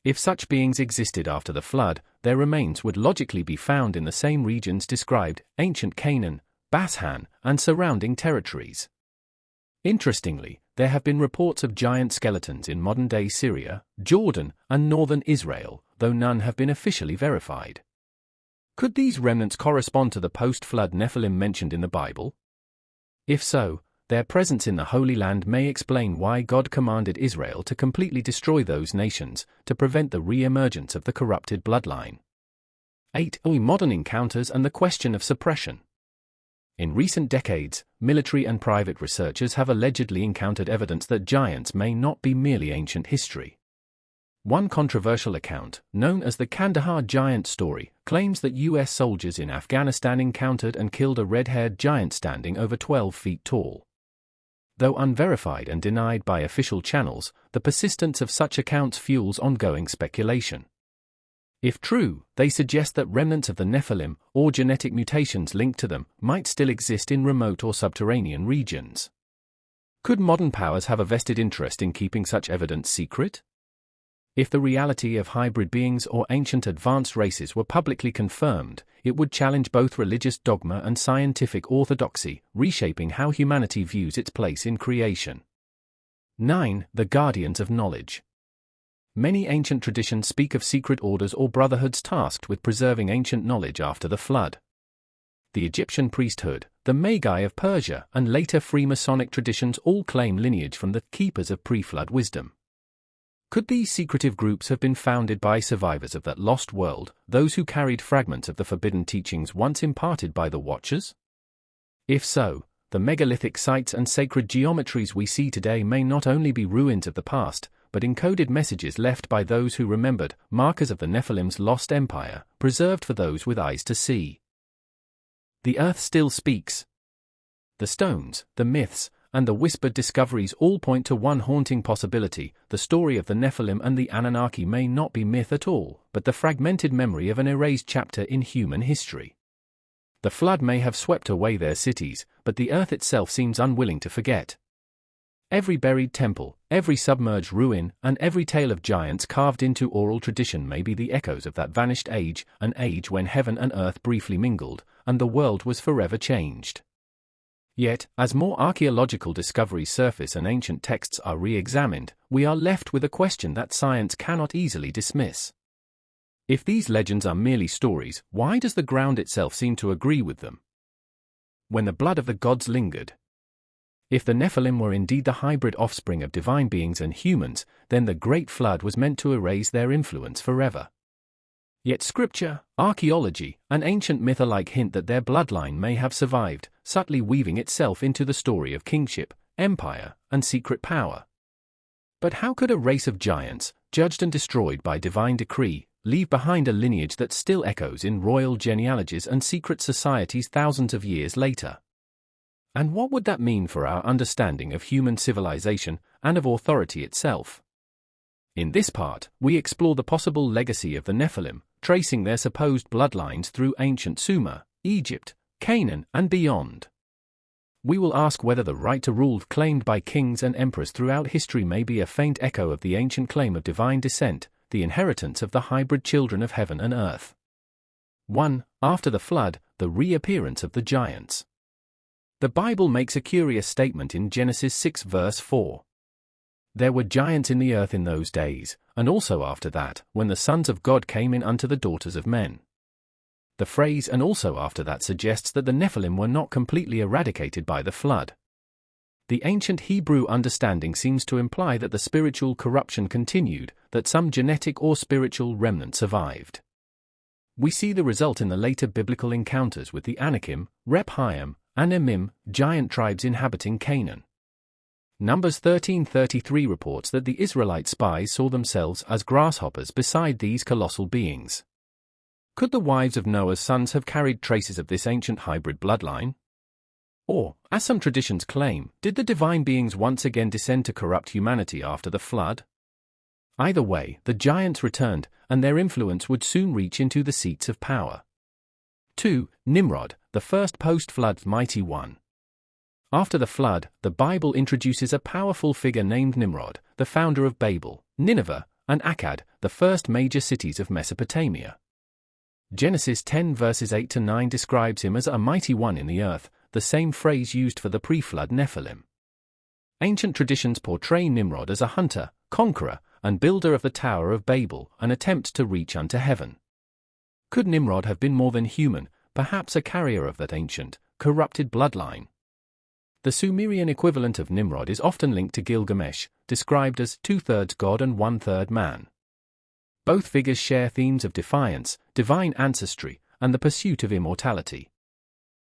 If such beings existed after the flood, their remains would logically be found in the same regions described, ancient Canaan, Bashan, and surrounding territories. Interestingly, there have been reports of giant skeletons in modern-day Syria, Jordan, and northern Israel, though none have been officially verified. Could these remnants correspond to the post-flood Nephilim mentioned in the Bible? If so, their presence in the Holy Land may explain why God commanded Israel to completely destroy those nations, to prevent the re-emergence of the corrupted bloodline. 8. Modern encounters and the question of suppression. In recent decades, military and private researchers have allegedly encountered evidence that giants may not be merely ancient history. One controversial account, known as the Kandahar giant story, claims that U.S. soldiers in Afghanistan encountered and killed a red-haired giant standing over 12 feet tall. Though unverified and denied by official channels, the persistence of such accounts fuels ongoing speculation. If true, they suggest that remnants of the Nephilim, or genetic mutations linked to them, might still exist in remote or subterranean regions. Could modern powers have a vested interest in keeping such evidence secret? If the reality of hybrid beings or ancient advanced races were publicly confirmed, it would challenge both religious dogma and scientific orthodoxy, reshaping how humanity views its place in creation. 9. The guardians of knowledge. Many ancient traditions speak of secret orders or brotherhoods tasked with preserving ancient knowledge after the flood. The Egyptian priesthood, the Magi of Persia, and later Freemasonic traditions all claim lineage from the keepers of pre-flood wisdom. Could these secretive groups have been founded by survivors of that lost world, those who carried fragments of the forbidden teachings once imparted by the Watchers? If so, the megalithic sites and sacred geometries we see today may not only be ruins of the past, but encoded messages left by those who remembered, markers of the Nephilim's lost empire, preserved for those with eyes to see. The earth still speaks. The stones, the myths, and the whispered discoveries all point to one haunting possibility: the story of the Nephilim and the Anunnaki may not be myth at all, but the fragmented memory of an erased chapter in human history. The flood may have swept away their cities, but the earth itself seems unwilling to forget. Every buried temple, every submerged ruin, and every tale of giants carved into oral tradition may be the echoes of that vanished age, an age when heaven and earth briefly mingled, and the world was forever changed. Yet, as more archaeological discoveries surface and ancient texts are re-examined, we are left with a question that science cannot easily dismiss. If these legends are merely stories, why does the ground itself seem to agree with them? When the blood of the gods lingered. If the Nephilim were indeed the hybrid offspring of divine beings and humans, then the Great Flood was meant to erase their influence forever. Yet scripture, archaeology, and ancient myth alike hint that their bloodline may have survived, subtly weaving itself into the story of kingship, empire, and secret power. But how could a race of giants, judged and destroyed by divine decree, leave behind a lineage that still echoes in royal genealogies and secret societies thousands of years later. And what would that mean for our understanding of human civilization and of authority itself? In this part, we explore the possible legacy of the Nephilim, tracing their supposed bloodlines through ancient Sumer, Egypt, Canaan, and beyond. We will ask whether the right to rule claimed by kings and emperors throughout history may be a faint echo of the ancient claim of divine descent, the inheritance of the hybrid children of heaven and earth. 1. After the flood, the reappearance of the giants. The Bible makes a curious statement in Genesis 6 verse 4. There were giants in the earth in those days, and also after that, when the sons of God came in unto the daughters of men. The phrase "and also after that" suggests that the Nephilim were not completely eradicated by the flood. The ancient Hebrew understanding seems to imply that the spiritual corruption continued, that some genetic or spiritual remnant survived. We see the result in the later biblical encounters with the Anakim, Rephaim, and Emim, giant tribes inhabiting Canaan. Numbers 13:33 reports that the Israelite spies saw themselves as grasshoppers beside these colossal beings. Could the wives of Noah's sons have carried traces of this ancient hybrid bloodline? Or, as some traditions claim, did the divine beings once again descend to corrupt humanity after the flood? Either way, the giants returned, and their influence would soon reach into the seats of power. 2. Nimrod, the first post-flood mighty one. After the flood, the Bible introduces a powerful figure named Nimrod, the founder of Babel, Nineveh, and Akkad, the first major cities of Mesopotamia. Genesis 10 verses 8 to 9 describes him as a mighty one in the earth, the same phrase used for the pre-flood Nephilim. Ancient traditions portray Nimrod as a hunter, conqueror, and builder of the Tower of Babel, an attempt to reach unto heaven. Could Nimrod have been more than human, perhaps a carrier of that ancient, corrupted bloodline? The Sumerian equivalent of Nimrod is often linked to Gilgamesh, described as 2/3 god and 1/3 man. Both figures share themes of defiance, divine ancestry, and the pursuit of immortality.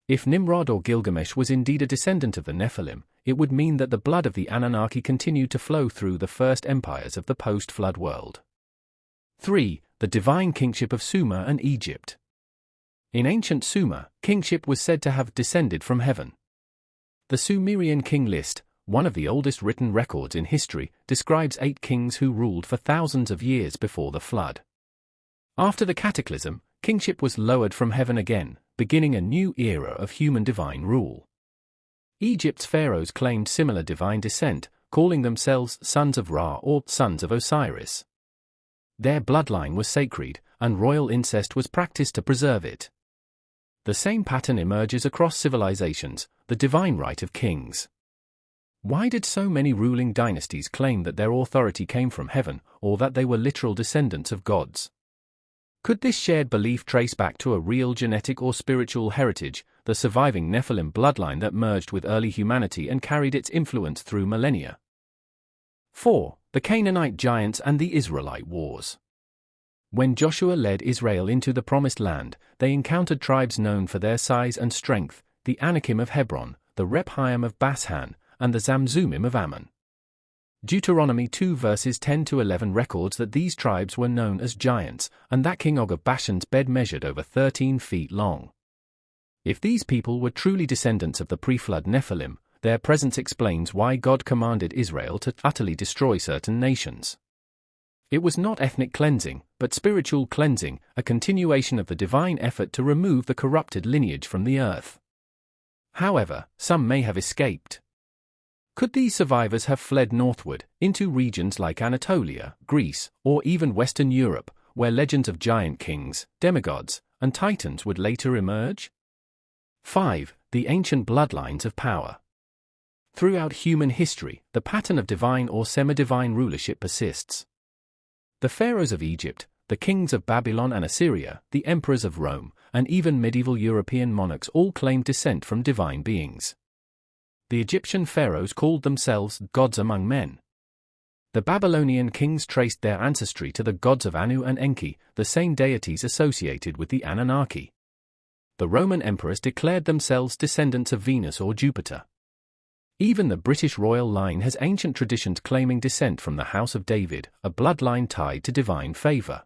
If Nimrod or Gilgamesh was indeed a descendant of the Nephilim, it would mean that the blood of the Anunnaki continued to flow through the first empires of the post-flood world. 3. The divine kingship of Sumer and Egypt. In ancient Sumer, kingship was said to have descended from heaven. The Sumerian king list, one of the oldest written records in history, describes 8 kings who ruled for thousands of years before the flood. After the cataclysm, kingship was lowered from heaven again, beginning a new era of human divine rule. Egypt's pharaohs claimed similar divine descent, calling themselves sons of Ra or sons of Osiris. Their bloodline was sacred, and royal incest was practiced to preserve it. The same pattern emerges across civilizations, the divine right of kings. Why did so many ruling dynasties claim that their authority came from heaven, or that they were literal descendants of gods? Could this shared belief trace back to a real genetic or spiritual heritage, the surviving Nephilim bloodline that merged with early humanity and carried its influence through millennia? 4. The Canaanite giants and the Israelite wars. When Joshua led Israel into the Promised Land, they encountered tribes known for their size and strength, the Anakim of Hebron, the Rephaim of Bashan, and the Zamzummim of Ammon. Deuteronomy 2 verses 10 to 11 records that these tribes were known as giants, and that King Og of Bashan's bed measured over 13 feet long. If these people were truly descendants of the pre-flood Nephilim, their presence explains why God commanded Israel to utterly destroy certain nations. It was not ethnic cleansing, but spiritual cleansing, a continuation of the divine effort to remove the corrupted lineage from the earth. However, some may have escaped. Could these survivors have fled northward, into regions like Anatolia, Greece, or even Western Europe, where legends of giant kings, demigods, and titans would later emerge? 5. The ancient bloodlines of power. Throughout human history, the pattern of divine or semi-divine rulership persists. The pharaohs of Egypt, the kings of Babylon and Assyria, the emperors of Rome, and even medieval European monarchs all claimed descent from divine beings. The Egyptian pharaohs called themselves gods among men. The Babylonian kings traced their ancestry to the gods of Anu and Enki, the same deities associated with the Anunnaki. The Roman emperors declared themselves descendants of Venus or Jupiter. Even the British royal line has ancient traditions claiming descent from the House of David, a bloodline tied to divine favor.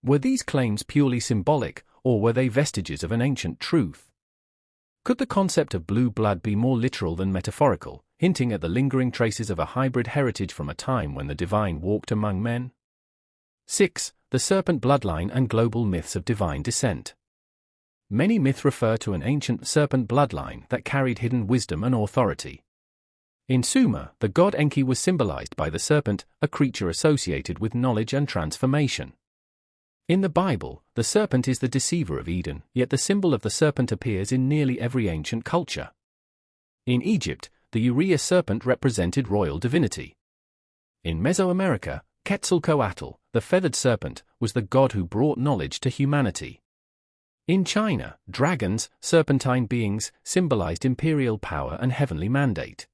Were these claims purely symbolic, or were they vestiges of an ancient truth? Could the concept of blue blood be more literal than metaphorical, hinting at the lingering traces of a hybrid heritage from a time when the divine walked among men? 6. The serpent bloodline and global myths of divine descent. Many myths refer to an ancient serpent bloodline that carried hidden wisdom and authority. In Sumer, the god Enki was symbolized by the serpent, a creature associated with knowledge and transformation. In the Bible, the serpent is the deceiver of Eden, yet the symbol of the serpent appears in nearly every ancient culture. In Egypt, the Urea serpent represented royal divinity. In Mesoamerica, Quetzalcoatl, the feathered serpent, was the god who brought knowledge to humanity. In China, dragons, serpentine beings, symbolized imperial power and heavenly mandate.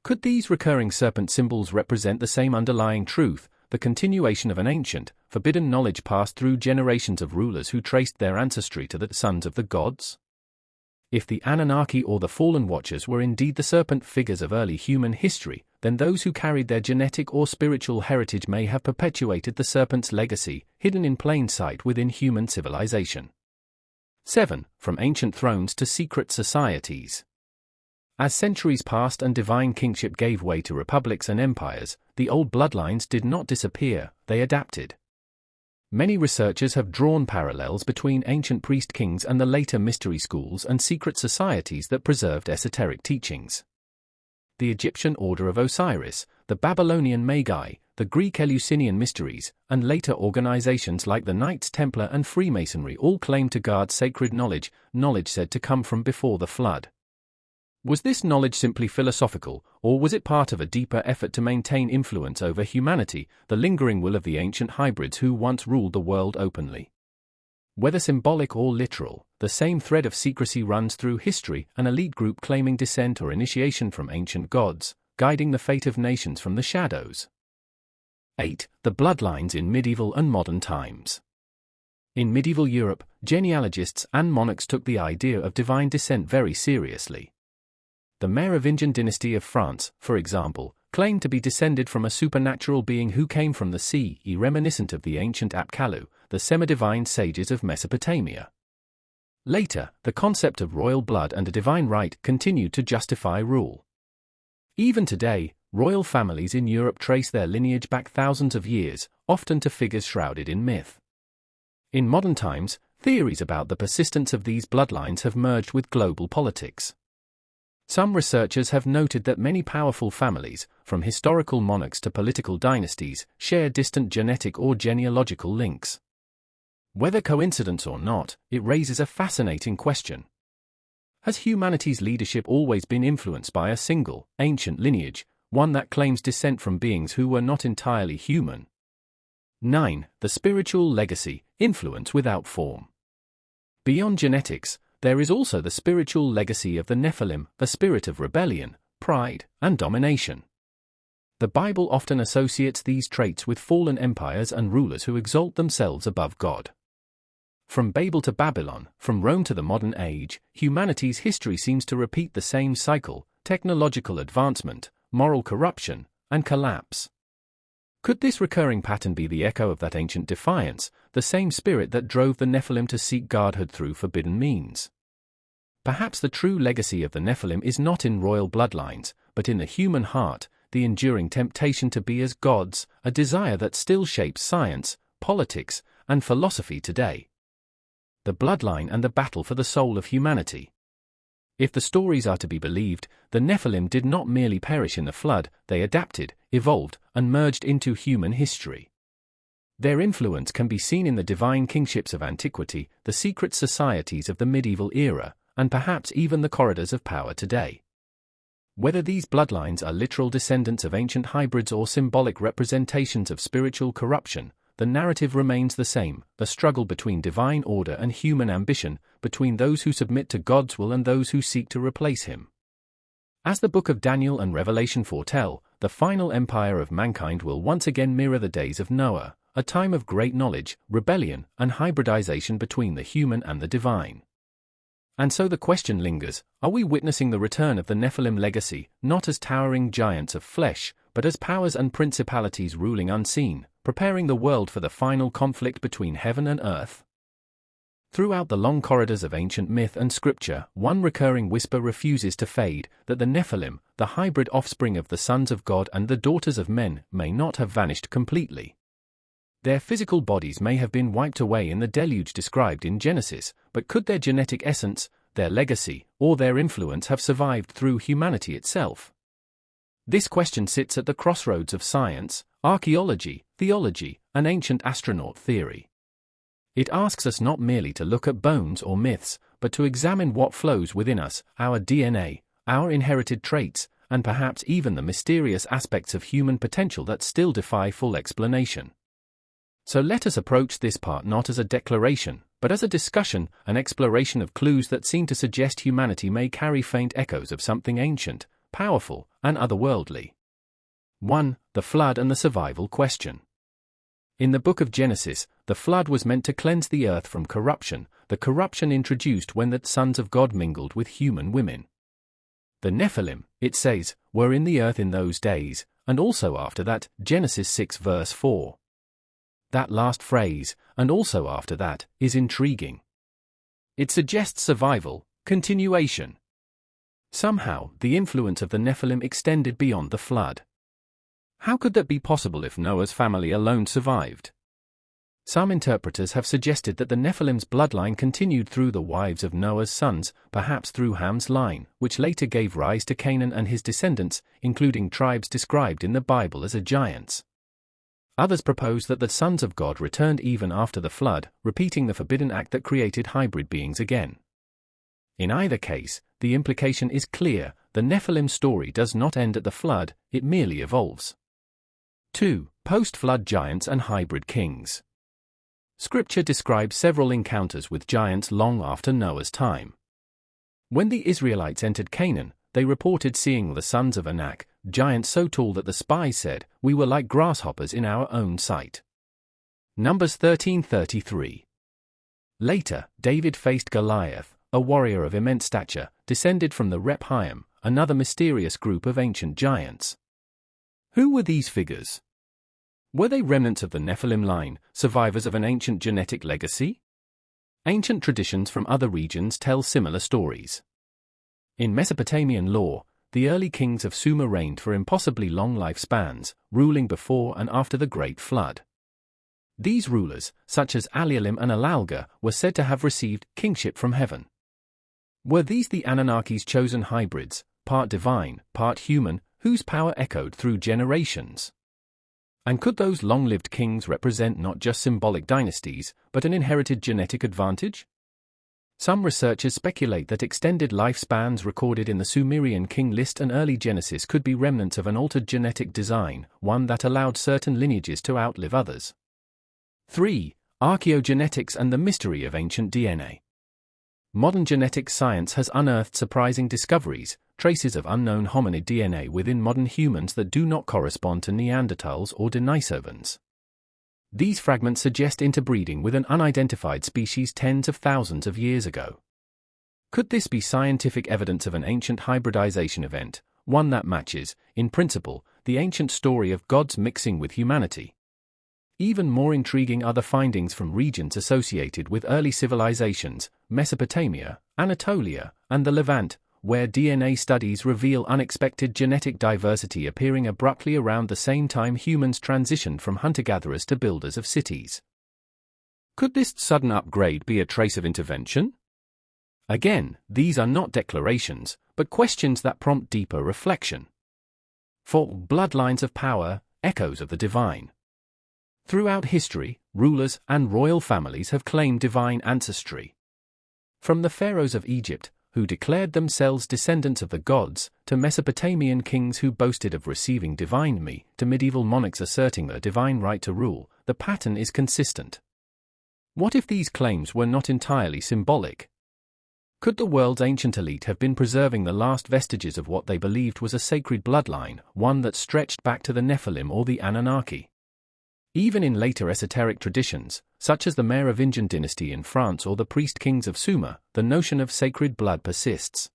Could these recurring serpent symbols represent the same underlying truth, the continuation of an ancient, forbidden knowledge passed through generations of rulers who traced their ancestry to the sons of the gods? If the Anunnaki or the Fallen Watchers were indeed the serpent figures of early human history, then those who carried their genetic or spiritual heritage may have perpetuated the serpent's legacy, hidden in plain sight within human civilization. 7. From ancient thrones to secret societies. As centuries passed and divine kingship gave way to republics and empires, the old bloodlines did not disappear, they adapted. Many researchers have drawn parallels between ancient priest kings and the later mystery schools and secret societies that preserved esoteric teachings. The Egyptian Order of Osiris, the Babylonian Magi, the Greek Eleusinian Mysteries, and later organizations like the Knights Templar and Freemasonry all claim to guard sacred knowledge, knowledge said to come from before the flood. Was this knowledge simply philosophical, or was it part of a deeper effort to maintain influence over humanity, the lingering will of the ancient hybrids who once ruled the world openly? Whether symbolic or literal, the same thread of secrecy runs through history, an elite group claiming descent or initiation from ancient gods, guiding the fate of nations from the shadows. 8. The bloodlines in medieval and modern times. In medieval Europe, genealogists and monarchs took the idea of divine descent very seriously. The Merovingian dynasty of France, for example, claimed to be descended from a supernatural being who came from the sea, reminiscent of the ancient Apkallu, the semi-divine sages of Mesopotamia. Later, the concept of royal blood and a divine right continued to justify rule. Even today, royal families in Europe trace their lineage back thousands of years, often to figures shrouded in myth. In modern times, theories about the persistence of these bloodlines have merged with global politics. Some researchers have noted that many powerful families, from historical monarchs to political dynasties, share distant genetic or genealogical links. Whether coincidence or not, it raises a fascinating question. Has humanity's leadership always been influenced by a single, ancient lineage, one that claims descent from beings who were not entirely human? 9. The spiritual legacy, influence without form. Beyond genetics, there is also the spiritual legacy of the Nephilim, a spirit of rebellion, pride, and domination. The Bible often associates these traits with fallen empires and rulers who exalt themselves above God. From Babel to Babylon, from Rome to the modern age, humanity's history seems to repeat the same cycle: technological advancement, moral corruption, and collapse. Could this recurring pattern be the echo of that ancient defiance, the same spirit that drove the Nephilim to seek godhood through forbidden means? Perhaps the true legacy of the Nephilim is not in royal bloodlines, but in the human heart, the enduring temptation to be as gods, a desire that still shapes science, politics, and philosophy today. The bloodline and the battle for the soul of humanity. If the stories are to be believed, the Nephilim did not merely perish in the flood, they adapted, evolved, and merged into human history. Their influence can be seen in the divine kingships of antiquity, the secret societies of the medieval era, and perhaps even the corridors of power today. Whether these bloodlines are literal descendants of ancient hybrids or symbolic representations of spiritual corruption, the narrative remains the same: the struggle between divine order and human ambition, between those who submit to God's will and those who seek to replace him. As the Book of Daniel and Revelation foretell, the final empire of mankind will once again mirror the days of Noah, a time of great knowledge, rebellion, and hybridization between the human and the divine. And so the question lingers: are we witnessing the return of the Nephilim legacy, not as towering giants of flesh, but as powers and principalities ruling unseen, preparing the world for the final conflict between heaven and earth. Throughout the long corridors of ancient myth and scripture, one recurring whisper refuses to fade, that the Nephilim, the hybrid offspring of the sons of God and the daughters of men, may not have vanished completely. Their physical bodies may have been wiped away in the deluge described in Genesis, but could their genetic essence, their legacy, or their influence have survived through humanity itself? This question sits at the crossroads of science, archaeology, theology, and ancient astronaut theory. It asks us not merely to look at bones or myths, but to examine what flows within us, our DNA, our inherited traits, and perhaps even the mysterious aspects of human potential that still defy full explanation. So let us approach this part not as a declaration, but as a discussion, an exploration of clues that seem to suggest humanity may carry faint echoes of something ancient, powerful, and otherworldly. 1. The flood and the survival question. In the book of Genesis, the flood was meant to cleanse the earth from corruption, the corruption introduced when the sons of God mingled with human women. The Nephilim, it says, were in the earth in those days, and also after that, Genesis 6 verse 4. That last phrase, and also after that, is intriguing. It suggests survival, continuation. Somehow, the influence of the Nephilim extended beyond the flood. How could that be possible if Noah's family alone survived? Some interpreters have suggested that the Nephilim's bloodline continued through the wives of Noah's sons, perhaps through Ham's line, which later gave rise to Canaan and his descendants, including tribes described in the Bible as giants. Others propose that the sons of God returned even after the flood, repeating the forbidden act that created hybrid beings again. In either case, the implication is clear: the Nephilim story does not end at the flood, it merely evolves. 2. Post-flood giants and hybrid kings. Scripture describes several encounters with giants long after Noah's time. When the Israelites entered Canaan, they reported seeing the sons of Anak, giants so tall that the spies said, "We were like grasshoppers in our own sight." Numbers 13:33. Later, David faced Goliath, a warrior of immense stature, descended from the Rephaim, another mysterious group of ancient giants. Who were these figures? Were they remnants of the Nephilim line, survivors of an ancient genetic legacy? Ancient traditions from other regions tell similar stories. In Mesopotamian lore, the early kings of Sumer reigned for impossibly long lifespans, ruling before and after the Great Flood. These rulers, such as Alilim and Alalga, were said to have received kingship from heaven. Were these the Anunnaki's chosen hybrids, part divine, part human, whose power echoed through generations? And could those long-lived kings represent not just symbolic dynasties, but an inherited genetic advantage? Some researchers speculate that extended lifespans recorded in the Sumerian king list and early Genesis could be remnants of an altered genetic design, one that allowed certain lineages to outlive others. 3. Archaeogenetics and the mystery of ancient DNA. Modern genetic science has unearthed surprising discoveries, traces of unknown hominid DNA within modern humans that do not correspond to Neanderthals or Denisovans. These fragments suggest interbreeding with an unidentified species tens of thousands of years ago. Could this be scientific evidence of an ancient hybridization event, one that matches, in principle, the ancient story of gods mixing with humanity? Even more intriguing are the findings from regions associated with early civilizations, Mesopotamia, Anatolia, and the Levant, where DNA studies reveal unexpected genetic diversity appearing abruptly around the same time humans transitioned from hunter-gatherers to builders of cities. Could this sudden upgrade be a trace of intervention? Again, these are not declarations, but questions that prompt deeper reflection. For bloodlines of power, echoes of the divine. Throughout history, rulers and royal families have claimed divine ancestry. From the pharaohs of Egypt, who declared themselves descendants of the gods, to Mesopotamian kings who boasted of receiving divine me, to medieval monarchs asserting their divine right to rule, the pattern is consistent. What if these claims were not entirely symbolic? Could the world's ancient elite have been preserving the last vestiges of what they believed was a sacred bloodline, one that stretched back to the Nephilim or the Anunnaki? Even in later esoteric traditions, such as the Merovingian dynasty in France or the priest kings of Sumer, the notion of sacred blood persists.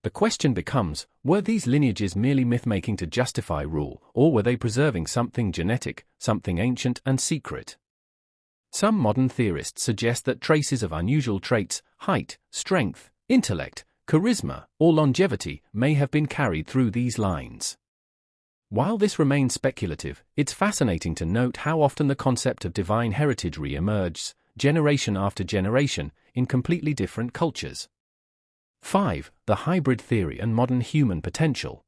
The question becomes, were these lineages merely myth-making to justify rule, or were they preserving something genetic, something ancient and secret? Some modern theorists suggest that traces of unusual traits, height, strength, intellect, charisma, or longevity may have been carried through these lines. While this remains speculative, it's fascinating to note how often the concept of divine heritage re-emerges, generation after generation, in completely different cultures. 5. The hybrid theory and modern human potential.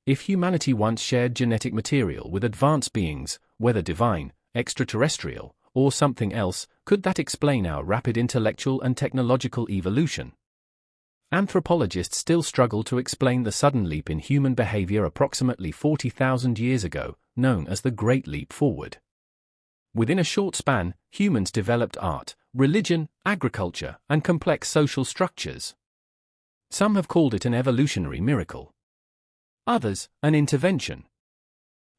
If humanity once shared genetic material with advanced beings, whether divine, extraterrestrial, or something else, could that explain our rapid intellectual and technological evolution? Anthropologists still struggle to explain the sudden leap in human behavior approximately 40,000 years ago, known as the Great Leap Forward. Within a short span, humans developed art, religion, agriculture, and complex social structures. Some have called it an evolutionary miracle. Others, an intervention.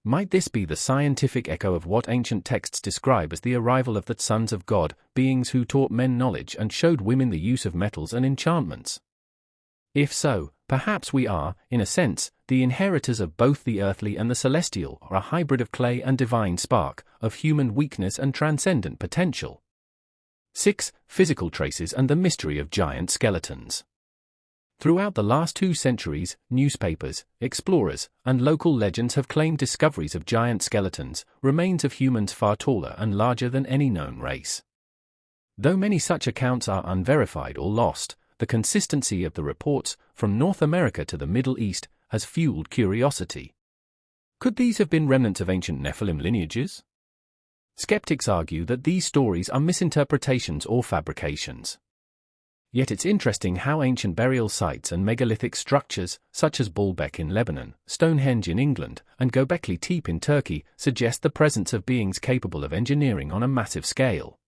Might this be the scientific echo of what ancient texts describe as the arrival of the sons of God, beings who taught men knowledge and showed women the use of metals and enchantments? If so, perhaps we are, in a sense, the inheritors of both the earthly and the celestial, or a hybrid of clay and divine spark, of human weakness and transcendent potential. 6. Physical traces and the mystery of giant skeletons. Throughout the last 2 centuries, newspapers, explorers, and local legends have claimed discoveries of giant skeletons, remains of humans far taller and larger than any known race. Though many such accounts are unverified or lost, the consistency of the reports, from North America to the Middle East, has fueled curiosity. Could these have been remnants of ancient Nephilim lineages? Skeptics argue that these stories are misinterpretations or fabrications. Yet it's interesting how ancient burial sites and megalithic structures, such as Baalbek in Lebanon, Stonehenge in England, and Göbekli Tepe in Turkey, suggest the presence of beings capable of engineering on a massive scale.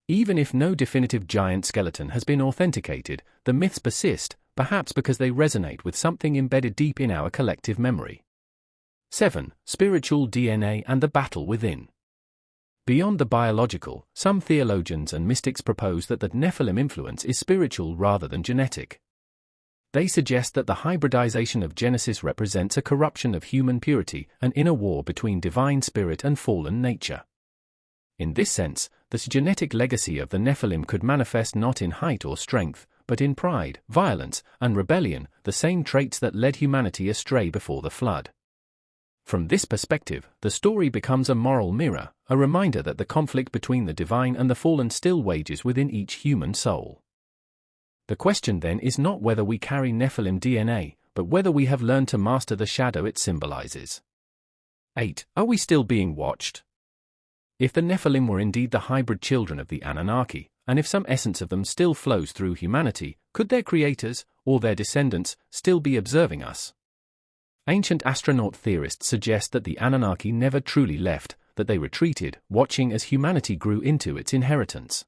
Even if no definitive giant skeleton has been authenticated, the myths persist, perhaps because they resonate with something embedded deep in our collective memory. 7. Spiritual DNA and the battle within. Beyond the biological, some theologians and mystics propose that the Nephilim influence is spiritual rather than genetic. They suggest that the hybridization of Genesis represents a corruption of human purity, an inner war between divine spirit and fallen nature. In this sense, the genetic legacy of the Nephilim could manifest not in height or strength, but in pride, violence, and rebellion, the same traits that led humanity astray before the flood. From this perspective, the story becomes a moral mirror, a reminder that the conflict between the divine and the fallen still wages within each human soul. The question then is not whether we carry Nephilim DNA, but whether we have learned to master the shadow it symbolizes. 8. Are we still being watched? If the Nephilim were indeed the hybrid children of the Anunnaki, and if some essence of them still flows through humanity, could their creators, or their descendants, still be observing us? Ancient astronaut theorists suggest that the Anunnaki never truly left, that they retreated, watching as humanity grew into its inheritance.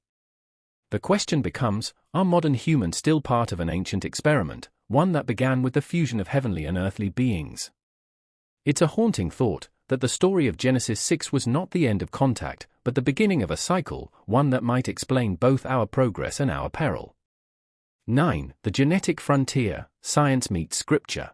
The question becomes, are modern humans still part of an ancient experiment, one that began with the fusion of heavenly and earthly beings? It's a haunting thought, that the story of Genesis 6 was not the end of contact, but the beginning of a cycle, one that might explain both our progress and our peril. 9. The genetic frontier, science meets scripture.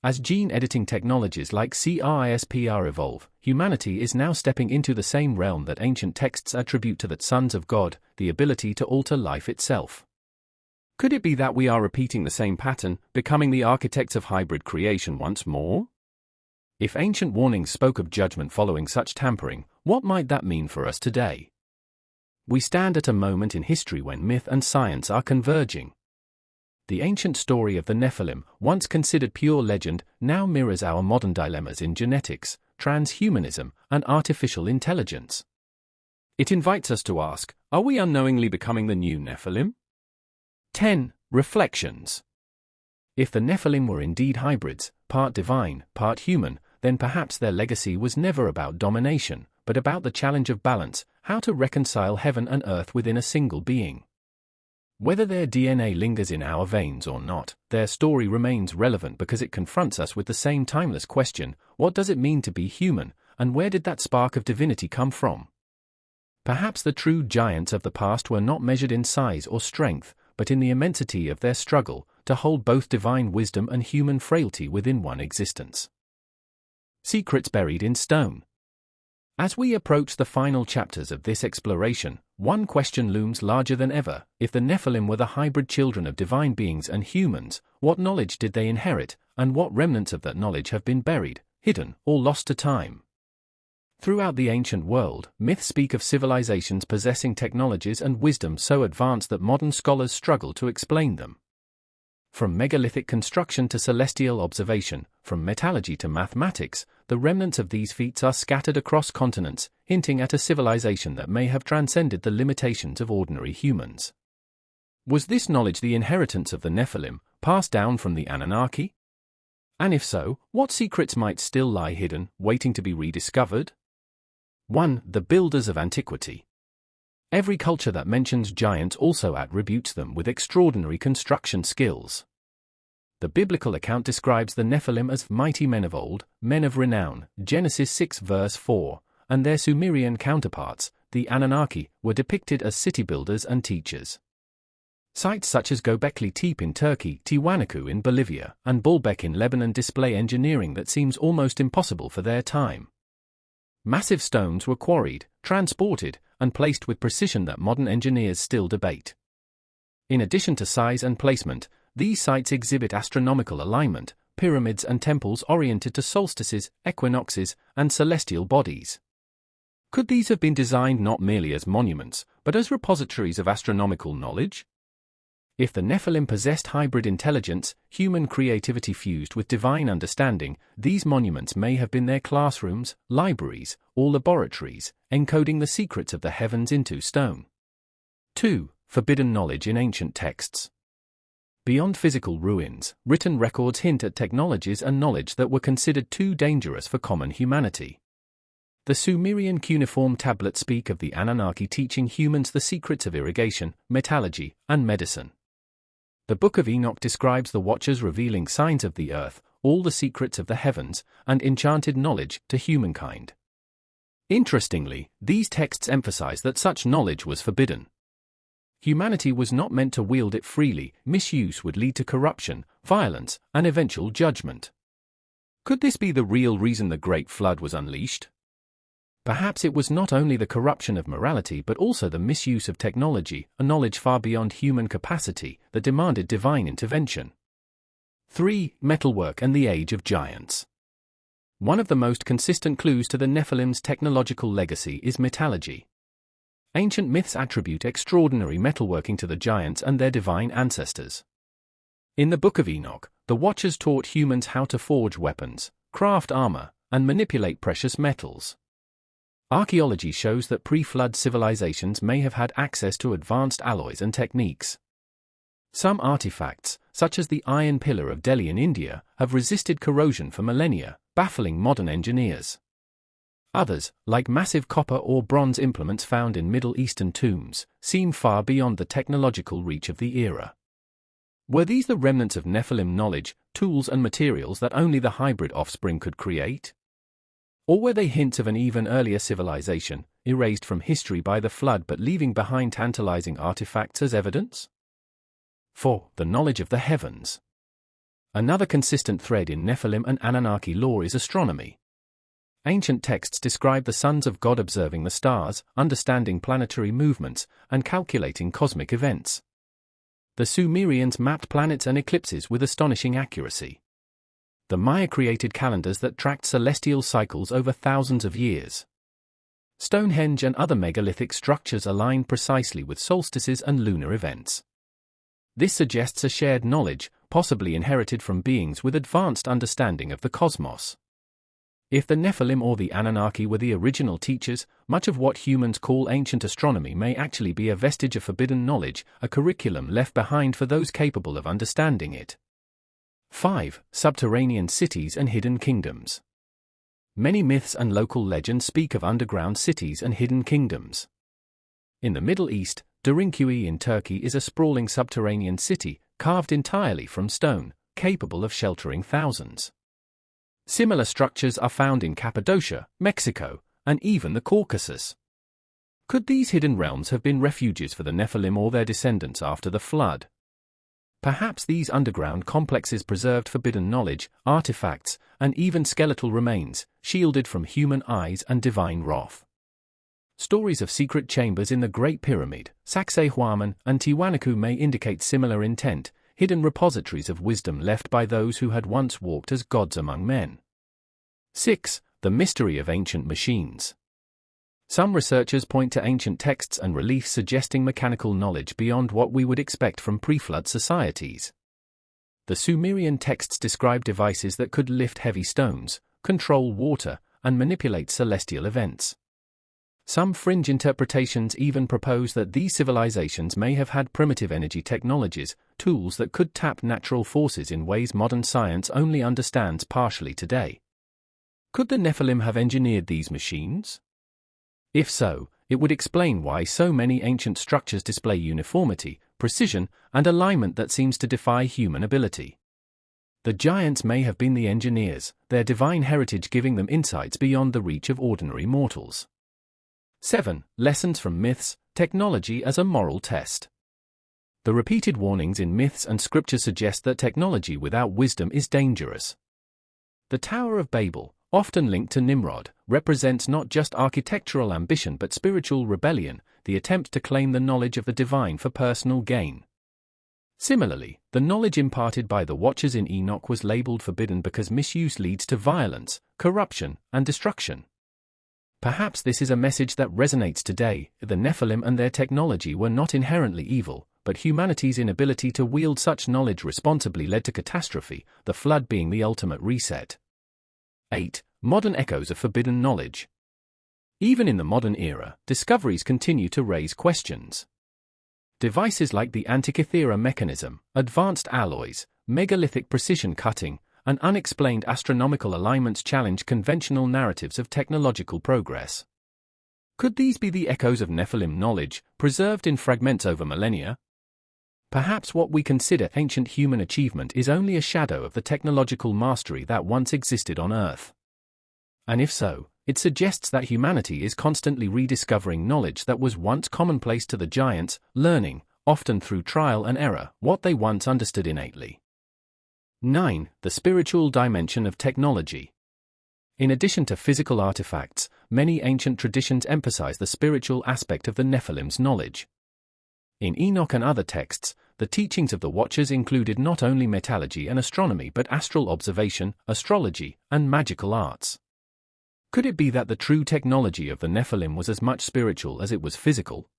As gene-editing technologies like CRISPR evolve, humanity is now stepping into the same realm that ancient texts attribute to the sons of God, the ability to alter life itself. Could it be that we are repeating the same pattern, becoming the architects of hybrid creation once more? If ancient warnings spoke of judgment following such tampering, what might that mean for us today? We stand at a moment in history when myth and science are converging. The ancient story of the Nephilim, once considered pure legend, now mirrors our modern dilemmas in genetics, transhumanism, and artificial intelligence. It invites us to ask, are we unknowingly becoming the new Nephilim? 10. Reflections. If the Nephilim were indeed hybrids, part divine, part human, then perhaps their legacy was never about domination, but about the challenge of balance, how to reconcile heaven and earth within a single being. Whether their DNA lingers in our veins or not, their story remains relevant because it confronts us with the same timeless question, what does it mean to be human, and where did that spark of divinity come from? Perhaps the true giants of the past were not measured in size or strength, but in the immensity of their struggle, to hold both divine wisdom and human frailty within one existence. Secrets buried in stone. As we approach the final chapters of this exploration, one question looms larger than ever. If the Nephilim were the hybrid children of divine beings and humans, what knowledge did they inherit, and what remnants of that knowledge have been buried, hidden, or lost to time? Throughout the ancient world, myths speak of civilizations possessing technologies and wisdom so advanced that modern scholars struggle to explain them. From megalithic construction to celestial observation, from metallurgy to mathematics, the remnants of these feats are scattered across continents, hinting at a civilization that may have transcended the limitations of ordinary humans. Was this knowledge the inheritance of the Nephilim, passed down from the Anunnaki? And if so, what secrets might still lie hidden, waiting to be rediscovered? 1. The builders of antiquity. Every culture that mentions giants also attributes them with extraordinary construction skills. The biblical account describes the Nephilim as mighty men of old, men of renown, Genesis 6 verse 4, and their Sumerian counterparts, the Anunnaki, were depicted as city builders and teachers. Sites such as Göbekli Tepe in Turkey, Tiwanaku in Bolivia, and Baalbek in Lebanon display engineering that seems almost impossible for their time. Massive stones were quarried, transported, and placed with precision that modern engineers still debate. In addition to size and placement, these sites exhibit astronomical alignment, pyramids and temples oriented to solstices, equinoxes, and celestial bodies. Could these have been designed not merely as monuments, but as repositories of astronomical knowledge? If the Nephilim possessed hybrid intelligence, human creativity fused with divine understanding, these monuments may have been their classrooms, libraries, or laboratories, encoding the secrets of the heavens into stone. 2. Forbidden knowledge in ancient texts. Beyond physical ruins, written records hint at technologies and knowledge that were considered too dangerous for common humanity. The Sumerian cuneiform tablets speak of the Anunnaki teaching humans the secrets of irrigation, metallurgy, and medicine. The Book of Enoch describes the Watchers revealing signs of the earth, all the secrets of the heavens, and enchanted knowledge to humankind. Interestingly, these texts emphasize that such knowledge was forbidden. Humanity was not meant to wield it freely. Misuse would lead to corruption, violence, and eventual judgment. Could this be the real reason the Great Flood was unleashed? Perhaps it was not only the corruption of morality but also the misuse of technology, a knowledge far beyond human capacity, that demanded divine intervention. 3. Metalwork and the Age of Giants. One of the most consistent clues to the Nephilim's technological legacy is metallurgy. Ancient myths attribute extraordinary metalworking to the giants and their divine ancestors. In the Book of Enoch, the Watchers taught humans how to forge weapons, craft armor, and manipulate precious metals. Archaeology shows that pre-flood civilizations may have had access to advanced alloys and techniques. Some artifacts, such as the Iron Pillar of Delhi in India, have resisted corrosion for millennia, baffling modern engineers. Others, like massive copper or bronze implements found in Middle Eastern tombs, seem far beyond the technological reach of the era. Were these the remnants of Nephilim knowledge, tools and materials that only the hybrid offspring could create? Or were they hints of an even earlier civilization, erased from history by the flood but leaving behind tantalizing artifacts as evidence? 4. The knowledge of the heavens. Another consistent thread in Nephilim and Anunnaki lore is astronomy. Ancient texts describe the sons of God observing the stars, understanding planetary movements, and calculating cosmic events. The Sumerians mapped planets and eclipses with astonishing accuracy. The Maya created calendars that tracked celestial cycles over thousands of years. Stonehenge and other megalithic structures aligned precisely with solstices and lunar events. This suggests a shared knowledge, possibly inherited from beings with advanced understanding of the cosmos. If the Nephilim or the Anunnaki were the original teachers, much of what humans call ancient astronomy may actually be a vestige of forbidden knowledge, a curriculum left behind for those capable of understanding it. 5. Subterranean cities and hidden kingdoms. Many myths and local legends speak of underground cities and hidden kingdoms. In the Middle East, Durinkui in Turkey is a sprawling subterranean city, carved entirely from stone, capable of sheltering thousands. Similar structures are found in Cappadocia, Mexico, and even the Caucasus. Could these hidden realms have been refuges for the Nephilim or their descendants after the flood? Perhaps these underground complexes preserved forbidden knowledge, artifacts, and even skeletal remains, shielded from human eyes and divine wrath. Stories of secret chambers in the Great Pyramid, Sacsayhuaman, and Tiwanaku may indicate similar intent, hidden repositories of wisdom left by those who had once walked as gods among men. 6. The mystery of ancient machines. Some researchers point to ancient texts and reliefs suggesting mechanical knowledge beyond what we would expect from pre-flood societies. The Sumerian texts describe devices that could lift heavy stones, control water, and manipulate celestial events. Some fringe interpretations even propose that these civilizations may have had primitive energy technologies, tools that could tap natural forces in ways modern science only understands partially today. Could the Nephilim have engineered these machines? If so, it would explain why so many ancient structures display uniformity, precision, and alignment that seems to defy human ability. The giants may have been the engineers, their divine heritage giving them insights beyond the reach of ordinary mortals. 7. Lessons from myths, technology as a moral test. The repeated warnings in myths and scripture suggest that technology without wisdom is dangerous. The Tower of Babel, often linked to Nimrod, represents not just architectural ambition but spiritual rebellion, the attempt to claim the knowledge of the divine for personal gain. Similarly, the knowledge imparted by the Watchers in Enoch was labeled forbidden because misuse leads to violence, corruption, and destruction. Perhaps this is a message that resonates today. The Nephilim and their technology were not inherently evil, but humanity's inability to wield such knowledge responsibly led to catastrophe, the flood being the ultimate reset. 8. Modern echoes of forbidden knowledge. Even in the modern era, discoveries continue to raise questions. Devices like the Antikythera mechanism, advanced alloys, megalithic precision cutting, and unexplained astronomical alignments challenge conventional narratives of technological progress. Could these be the echoes of Nephilim knowledge, preserved in fragments over millennia? Perhaps what we consider ancient human achievement is only a shadow of the technological mastery that once existed on Earth. And if so, it suggests that humanity is constantly rediscovering knowledge that was once commonplace to the giants, learning, often through trial and error, what they once understood innately. 9. The spiritual dimension of technology. In addition to physical artifacts, many ancient traditions emphasize the spiritual aspect of the Nephilim's knowledge. In Enoch and other texts, the teachings of the Watchers included not only metallurgy and astronomy but astral observation, astrology, and magical arts. Could it be that the true technology of the Nephilim was as much spiritual as it was physical?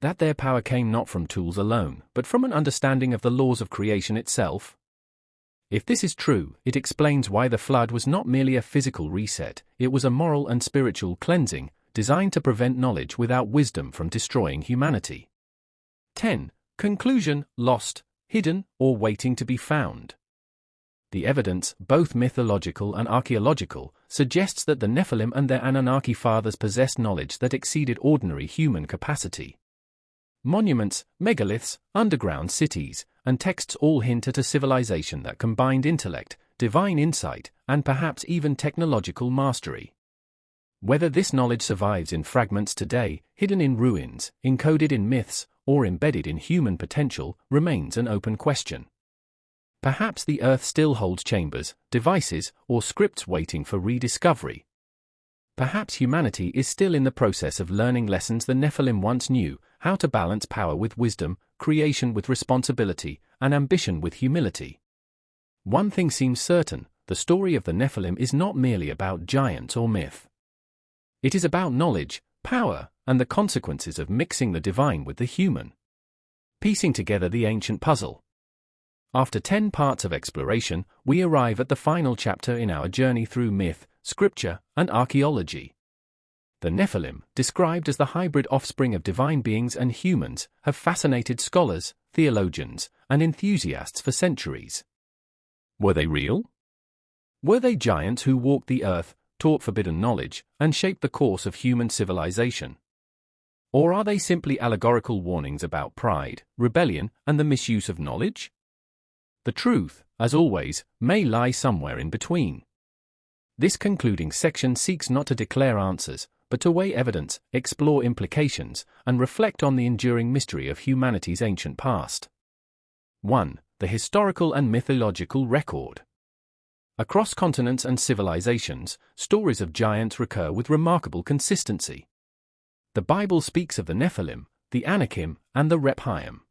That their power came not from tools alone, but from an understanding of the laws of creation itself? If this is true, it explains why the flood was not merely a physical reset, it was a moral and spiritual cleansing, designed to prevent knowledge without wisdom from destroying humanity. 10. Conclusion: lost, hidden, or waiting to be found. The evidence, both mythological and archaeological, suggests that the Nephilim and their Anunnaki fathers possessed knowledge that exceeded ordinary human capacity. Monuments, megaliths, underground cities, and texts all hint at a civilization that combined intellect, divine insight, and perhaps even technological mastery. Whether this knowledge survives in fragments today, hidden in ruins, encoded in myths, or embedded in human potential, remains an open question. Perhaps the Earth still holds chambers, devices, or scripts waiting for rediscovery. Perhaps humanity is still in the process of learning lessons the Nephilim once knew: how to balance power with wisdom, creation with responsibility, and ambition with humility. One thing seems certain: the story of the Nephilim is not merely about giants or myth. It is about knowledge, power, and the consequences of mixing the divine with the human. Piecing together the ancient puzzle. After 10 parts of exploration, we arrive at the final chapter in our journey through myth, scripture, and archaeology. The Nephilim, described as the hybrid offspring of divine beings and humans, have fascinated scholars, theologians, and enthusiasts for centuries. Were they real? Were they giants who walked the earth, taught forbidden knowledge, and shaped the course of human civilization? Or are they simply allegorical warnings about pride, rebellion, and the misuse of knowledge? The truth, as always, may lie somewhere in between. This concluding section seeks not to declare answers, but to weigh evidence, explore implications, and reflect on the enduring mystery of humanity's ancient past. 1. The historical and mythological record. Across continents and civilizations, stories of giants recur with remarkable consistency. The Bible speaks of the Nephilim, the Anakim, and the Rephaim.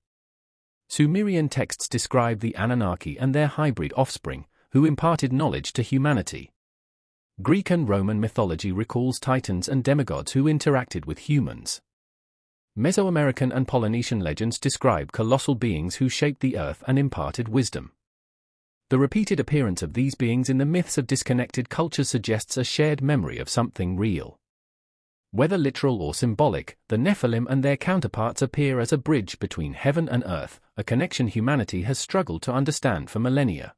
Sumerian texts describe the Anunnaki and their hybrid offspring, who imparted knowledge to humanity. Greek and Roman mythology recalls titans and demigods who interacted with humans. Mesoamerican and Polynesian legends describe colossal beings who shaped the earth and imparted wisdom. The repeated appearance of these beings in the myths of disconnected cultures suggests a shared memory of something real. Whether literal or symbolic, the Nephilim and their counterparts appear as a bridge between heaven and earth, a connection humanity has struggled to understand for millennia.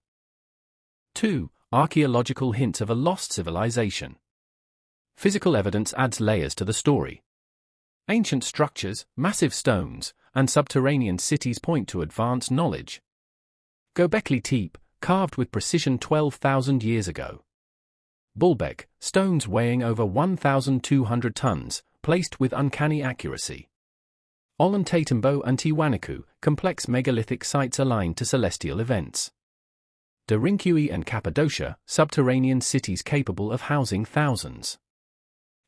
2. Archaeological hints of a lost civilization. Physical evidence adds layers to the story. Ancient structures, massive stones, and subterranean cities point to advanced knowledge. Göbekli Tepe, carved with precision 12,000 years ago. Baalbek, stones weighing over 1,200 tons, placed with uncanny accuracy. Ollantaytambo and Tiwanaku, complex megalithic sites aligned to celestial events. Derinkuy and Cappadocia, subterranean cities capable of housing thousands.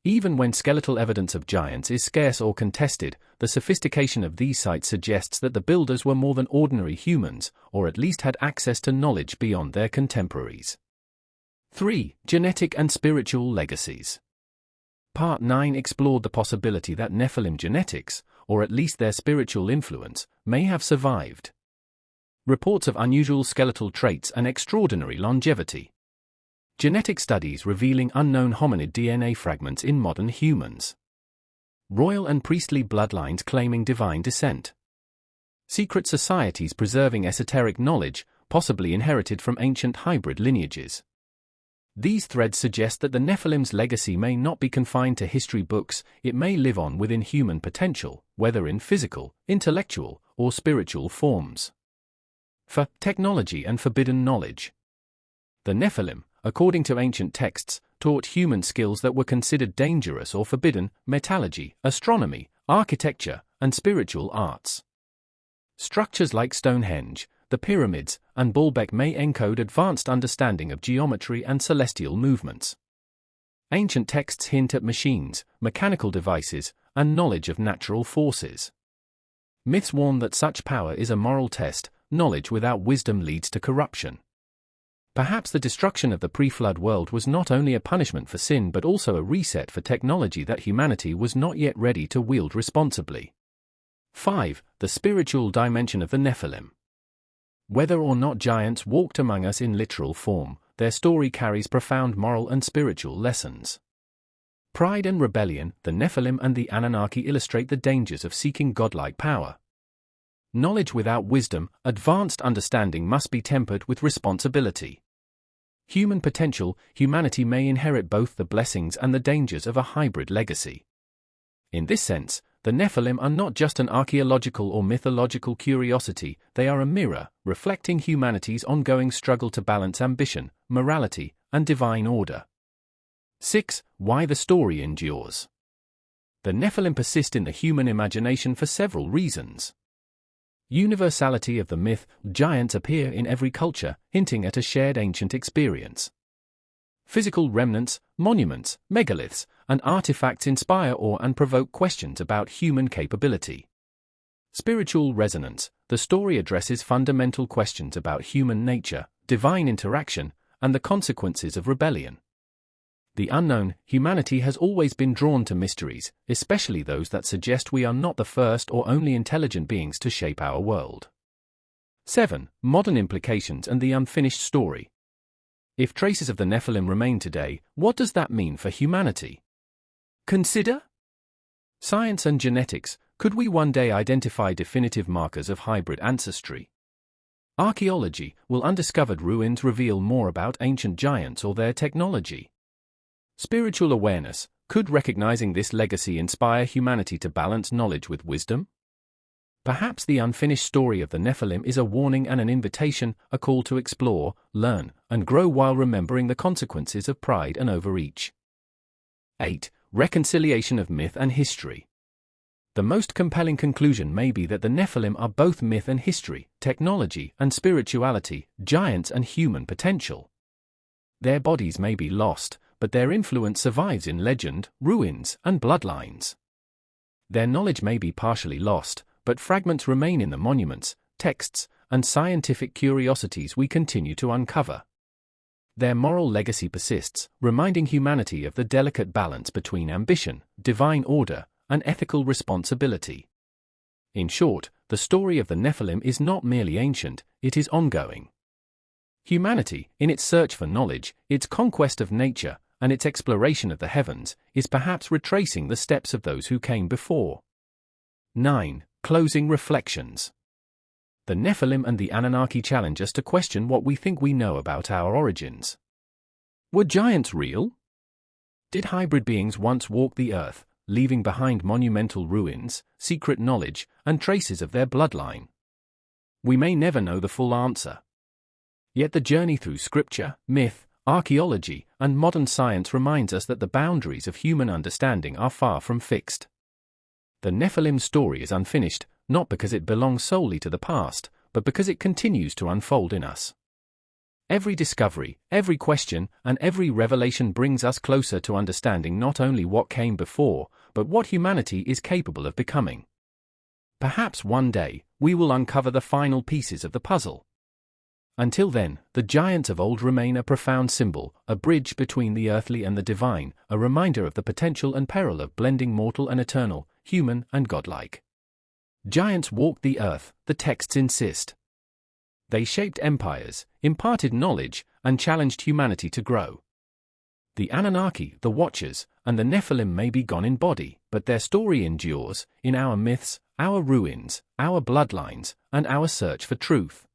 Even when skeletal evidence of giants is scarce or contested, the sophistication of these sites suggests that the builders were more than ordinary humans, or at least had access to knowledge beyond their contemporaries. 3. Genetic and spiritual legacies. Part 9 explored the possibility that Nephilim genetics, or at least their spiritual influence, may have survived. Reports of unusual skeletal traits and extraordinary longevity. Genetic studies revealing unknown hominid DNA fragments in modern humans. Royal and priestly bloodlines claiming divine descent. Secret societies preserving esoteric knowledge, possibly inherited from ancient hybrid lineages. These threads suggest that the Nephilim's legacy may not be confined to history books, it may live on within human potential, whether in physical, intellectual, or spiritual forms. For technology and forbidden knowledge. The Nephilim, according to ancient texts, taught human skills that were considered dangerous or forbidden: metallurgy, astronomy, architecture, and spiritual arts. Structures like Stonehenge, the pyramids, and Baalbek may encode advanced understanding of geometry and celestial movements. Ancient texts hint at machines, mechanical devices, and knowledge of natural forces. Myths warn that such power is a moral test. Knowledge without wisdom leads to corruption. Perhaps the destruction of the pre-flood world was not only a punishment for sin but also a reset for technology that humanity was not yet ready to wield responsibly. 5. The spiritual dimension of the Nephilim. Whether or not giants walked among us in literal form, their story carries profound moral and spiritual lessons. Pride and rebellion, the Nephilim and the Anunnaki illustrate the dangers of seeking godlike power. Knowledge without wisdom, advanced understanding must be tempered with responsibility. Human potential, humanity may inherit both the blessings and the dangers of a hybrid legacy. In this sense, the Nephilim are not just an archaeological or mythological curiosity, they are a mirror, reflecting humanity's ongoing struggle to balance ambition, morality, and divine order. 6. Why the story endures. The Nephilim persist in the human imagination for several reasons. Universality of the myth, giants appear in every culture, hinting at a shared ancient experience. Physical remnants, monuments, megaliths, and artifacts inspire awe and provoke questions about human capability. Spiritual resonance, the story addresses fundamental questions about human nature, divine interaction, and the consequences of rebellion. The unknown, humanity has always been drawn to mysteries, especially those that suggest we are not the first or only intelligent beings to shape our world. 7. Modern implications and the unfinished story. If traces of the Nephilim remain today, what does that mean for humanity? Consider science and genetics. Could we one day identify definitive markers of hybrid ancestry? Archaeology. Will undiscovered ruins reveal more about ancient giants or their technology? Spiritual awareness. Could recognizing this legacy inspire humanity to balance knowledge with wisdom? Perhaps the unfinished story of the Nephilim is a warning and an invitation, a call to explore, learn, and grow while remembering the consequences of pride and overreach. 8. Reconciliation of myth and history. The most compelling conclusion may be that the Nephilim are both myth and history, technology and spirituality, giants and human potential. Their bodies may be lost, but their influence survives in legend, ruins, and bloodlines. Their knowledge may be partially lost, but fragments remain in the monuments, texts, and scientific curiosities we continue to uncover. Their moral legacy persists, reminding humanity of the delicate balance between ambition, divine order, and ethical responsibility. In short, the story of the Nephilim is not merely ancient, it is ongoing. Humanity, in its search for knowledge, its conquest of nature, and its exploration of the heavens, is perhaps retracing the steps of those who came before. 9. Closing reflections. The Nephilim and the Anunnaki challenge us to question what we think we know about our origins. Were giants real? Did hybrid beings once walk the earth, leaving behind monumental ruins, secret knowledge, and traces of their bloodline? We may never know the full answer. Yet the journey through scripture, myth, archaeology, and modern science reminds us that the boundaries of human understanding are far from fixed. The Nephilim story is unfinished, not because it belongs solely to the past, but because it continues to unfold in us. Every discovery, every question, and every revelation brings us closer to understanding not only what came before, but what humanity is capable of becoming. Perhaps one day, we will uncover the final pieces of the puzzle. Until then, the giants of old remain a profound symbol, a bridge between the earthly and the divine, a reminder of the potential and peril of blending mortal and eternal, human and godlike. Giants walked the earth, the texts insist. They shaped empires, imparted knowledge, and challenged humanity to grow. The Anunnaki, the Watchers, and the Nephilim may be gone in body, but their story endures, in our myths, our ruins, our bloodlines, and our search for truth.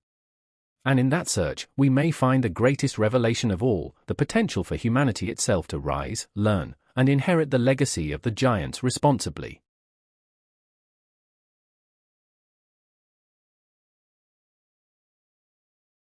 And in that search, we may find the greatest revelation of all, the potential for humanity itself to rise, learn, and inherit the legacy of the giants responsibly.